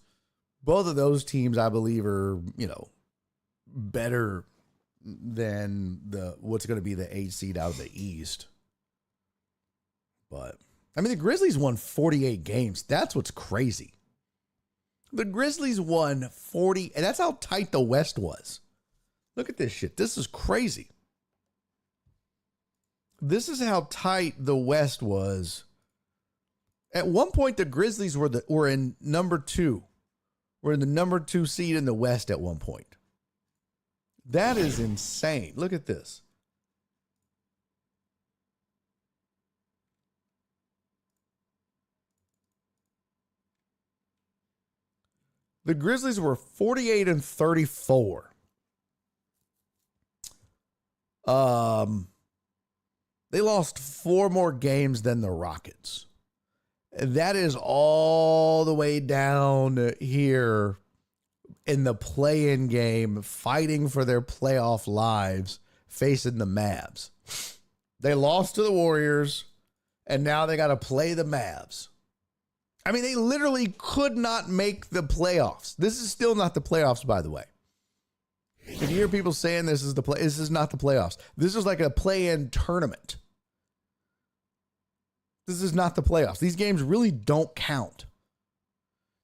both of those teams, I believe, are, better than what's going to be the 8 seed out of the East. But, I mean, the Grizzlies won 48 games. That's what's crazy. The Grizzlies won 40, and that's how tight the West was. Look at this shit. This is crazy. This is how tight the West was. At one point, the Grizzlies were in number 2. We're in the number 2 seed in the West at one point. That is insane. Look at this. The Grizzlies were 48-34. They lost 4 more games than the Rockets. That is all the way down here in the play-in game, fighting for their playoff lives, facing the Mavs. They lost to the Warriors, and now they got to play the Mavs. I mean, they literally could not make the playoffs. This is still not the playoffs, by the way. If you hear people saying this is not the playoffs. This is like a play-in tournament. This is not the playoffs. These games really don't count.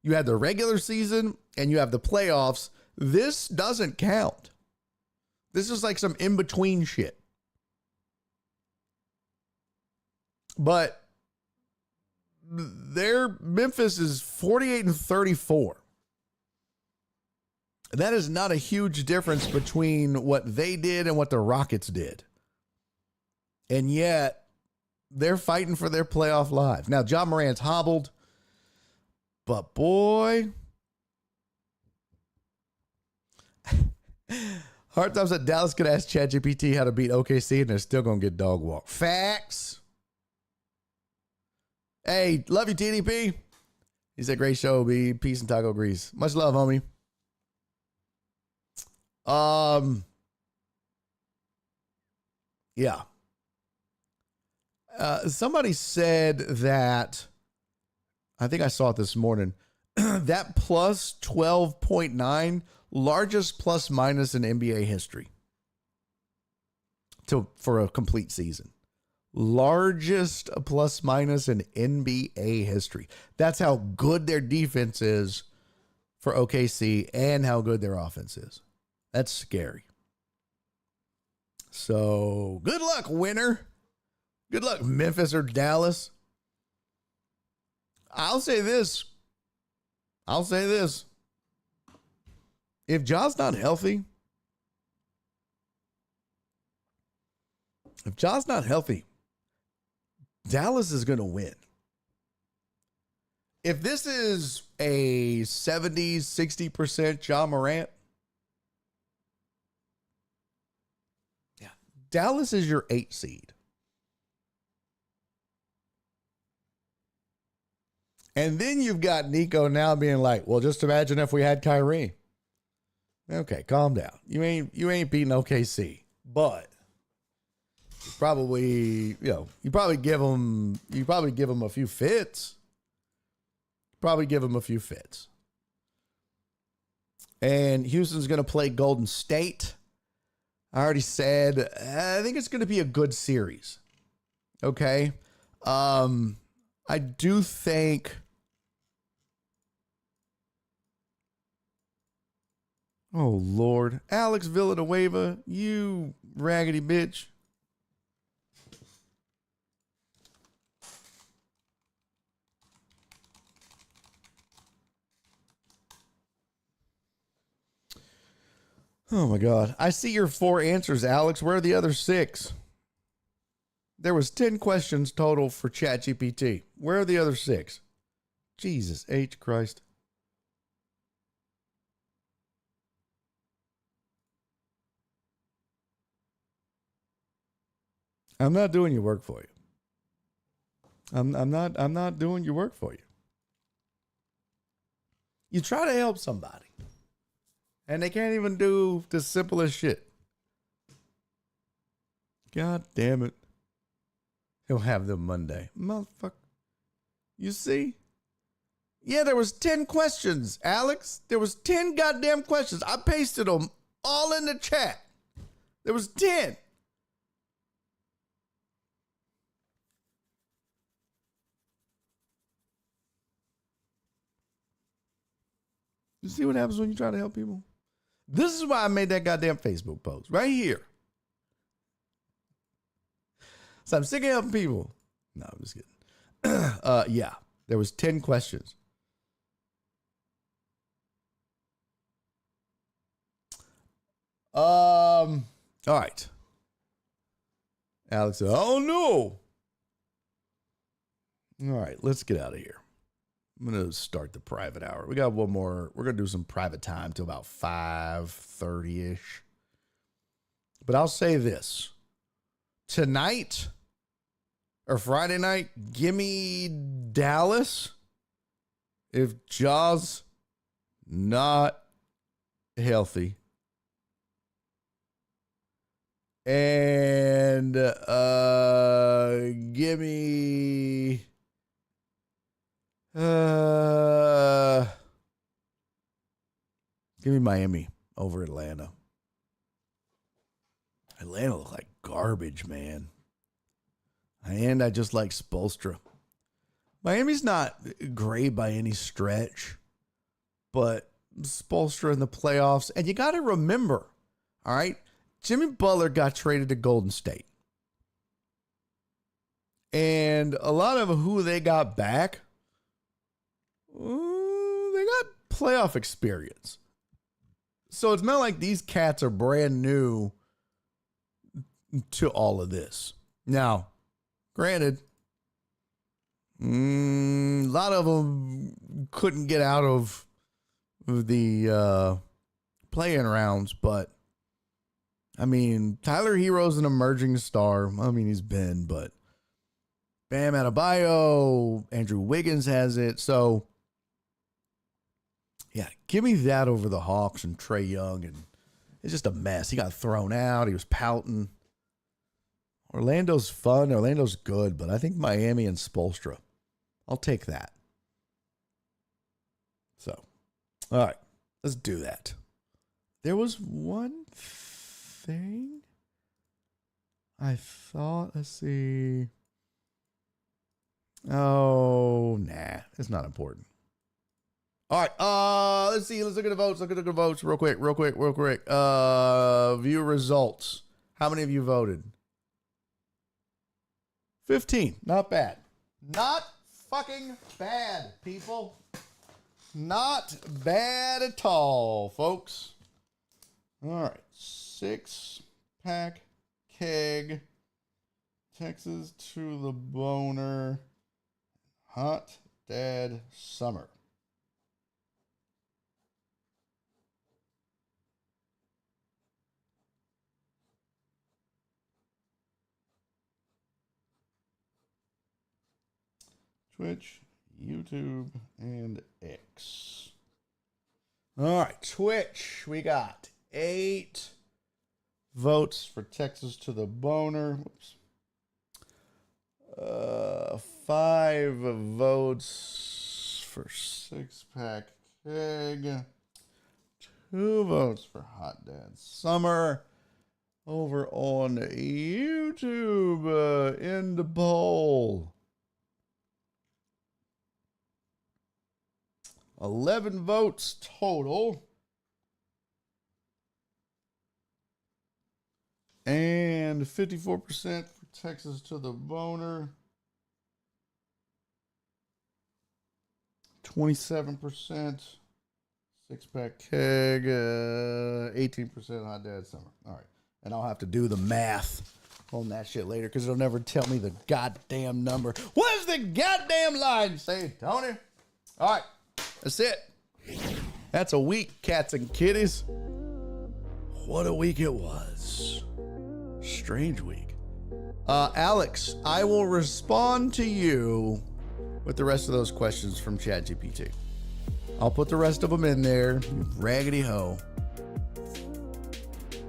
You have the regular season and you have the playoffs. This doesn't count. This is like some in-between shit. But Memphis is 48-34. That is not a huge difference between what they did and what the Rockets did. And yet, they're fighting for their playoff lives. Now, Ja Morant's hobbled, but boy. Hard Times at Dallas could ask ChatGPT how to beat OKC, and they're still going to get dog walk. Facts. Hey, love you, TDP. He said, great show, B. Peace and taco grease. Much love, homie. Yeah. Somebody said that, I think I saw it this morning, that plus 12.9, largest plus minus in NBA history for a complete season. Largest plus minus in NBA history. That's how good their defense is for OKC and how good their offense is. That's scary. So good luck, winner. Good luck, Memphis or Dallas. I'll say this. If Ja's not healthy, If Ja's not healthy, Dallas is going to win. If this is a 70, 60% Ja Morant, yeah, Dallas is your 8 seed. And then you've got Nico now being like, well, just imagine if we had Kyrie. Okay, calm down. You ain't beating OKC, but probably, you probably give them a few fits. Probably give them a few fits. And Houston's going to play Golden State. I already said, I think it's going to be a good series. Okay. I do think, oh Lord, Alex Villanueva, you raggedy bitch. Oh my God. I see your 4 answers, Alex. Where are the other 6? There was 10 questions total for ChatGPT. Where are the other 6? Jesus H. Christ. I'm not doing your work for you. I'm not doing your work for you. You try to help somebody, and they can't even do the simplest shit. God damn it. He'll have them Monday. Motherfucker. You see? Yeah, there was 10 questions, Alex. There was 10 goddamn questions. I pasted them all in the chat. There was 10. You see what happens when you try to help people? This is why I made that goddamn Facebook post right here. So I'm sick of helping people. No, I'm just kidding. Yeah, there was 10 questions. All right. Alex said, oh no. All right, let's get out of here. I'm going to start the private hour. We got one more. We're going to do some private time till about 5:30-ish. But I'll say this. Tonight or Friday night, give me Dallas if Ja's not healthy. And give me Miami over Atlanta. Atlanta look like garbage, man. And I just like Spoelstra. Miami's not great by any stretch, but Spoelstra in the playoffs. And you got to remember, all right, Jimmy Butler got traded to Golden State. And a lot of who they got back, they got playoff experience. So it's not like these cats are brand new to all of this. Now, granted, a lot of them couldn't get out of the play-in rounds, but I mean, Tyler Hero's an emerging star. I mean, he's been, but Bam Adebayo, Andrew Wiggins has it. So, yeah, give me that over the Hawks and Trae Young. And it's just a mess. He got thrown out. He was pouting. Orlando's fun. Orlando's good, but I think Miami and Spoelstra. I'll take that. So, all right, let's do that. There was one thing I thought, let's see. Oh, nah, it's not important. All right, let's see. Let's look at the votes. Look at the votes real quick. View results. How many of you voted? 15. Not bad. Not fucking bad, people. Not bad at all, folks. All right. 6-pack keg Texas to the boner. Hot Dad Summer. Twitch, YouTube, and X. All right, Twitch. We got 8 votes for Texas to the boner. Whoops. 5 votes for 6-pack keg. 2 votes for Hot Dad Summer. Over on YouTube, in the poll. 11 votes total. And 54% for Texas to the boner. 27% 6-pack keg. 18% Hot Dad Summer. All right. And I'll have to do the math on that shit later because it'll never tell me the goddamn number. What does the goddamn line say, Tony? All right. That's it. That's a week, cats and kitties. What a week it was. Strange week. Alex, I will respond to you with the rest of those questions from ChatGPT. I'll put the rest of them in there, you raggedy hoe.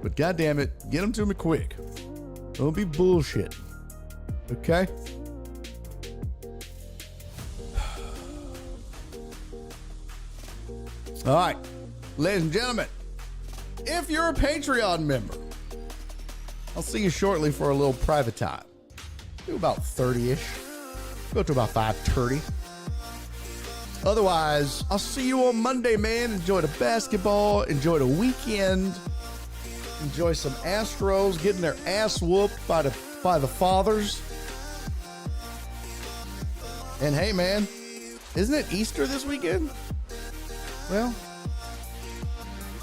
But goddamn it, get them to me quick. Don't be bullshit. Okay? All right, ladies and gentlemen, if you're a Patreon member, I'll see you shortly for a little private time. Do about 30-ish. Go to about 5:30. Otherwise, I'll see you on Monday, man. Enjoy the basketball. Enjoy the weekend. Enjoy some Astros getting their ass whooped by the fathers. And hey, man, isn't it Easter this weekend? Well,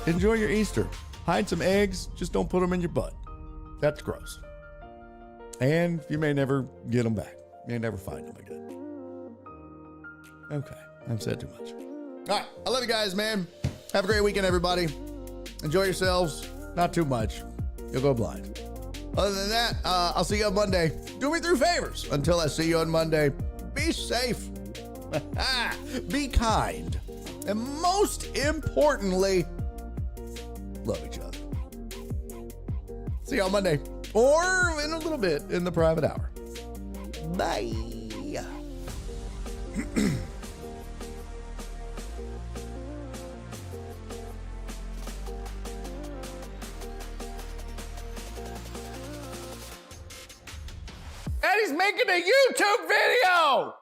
enjoy your Easter. Hide some eggs. Just don't put them in your butt. That's gross. And you may never get them back. You may never find them again. Okay, I've said too much. All right, I love you guys, man. Have a great weekend, everybody. Enjoy yourselves. Not too much. You'll go blind. Other than that, I'll see you on Monday. Do me 3 favors. Until I see you on Monday, be safe. Be kind. And most importantly, love each other. See you on Monday. Or in a little bit in the private hour. Bye. And he's making a YouTube video.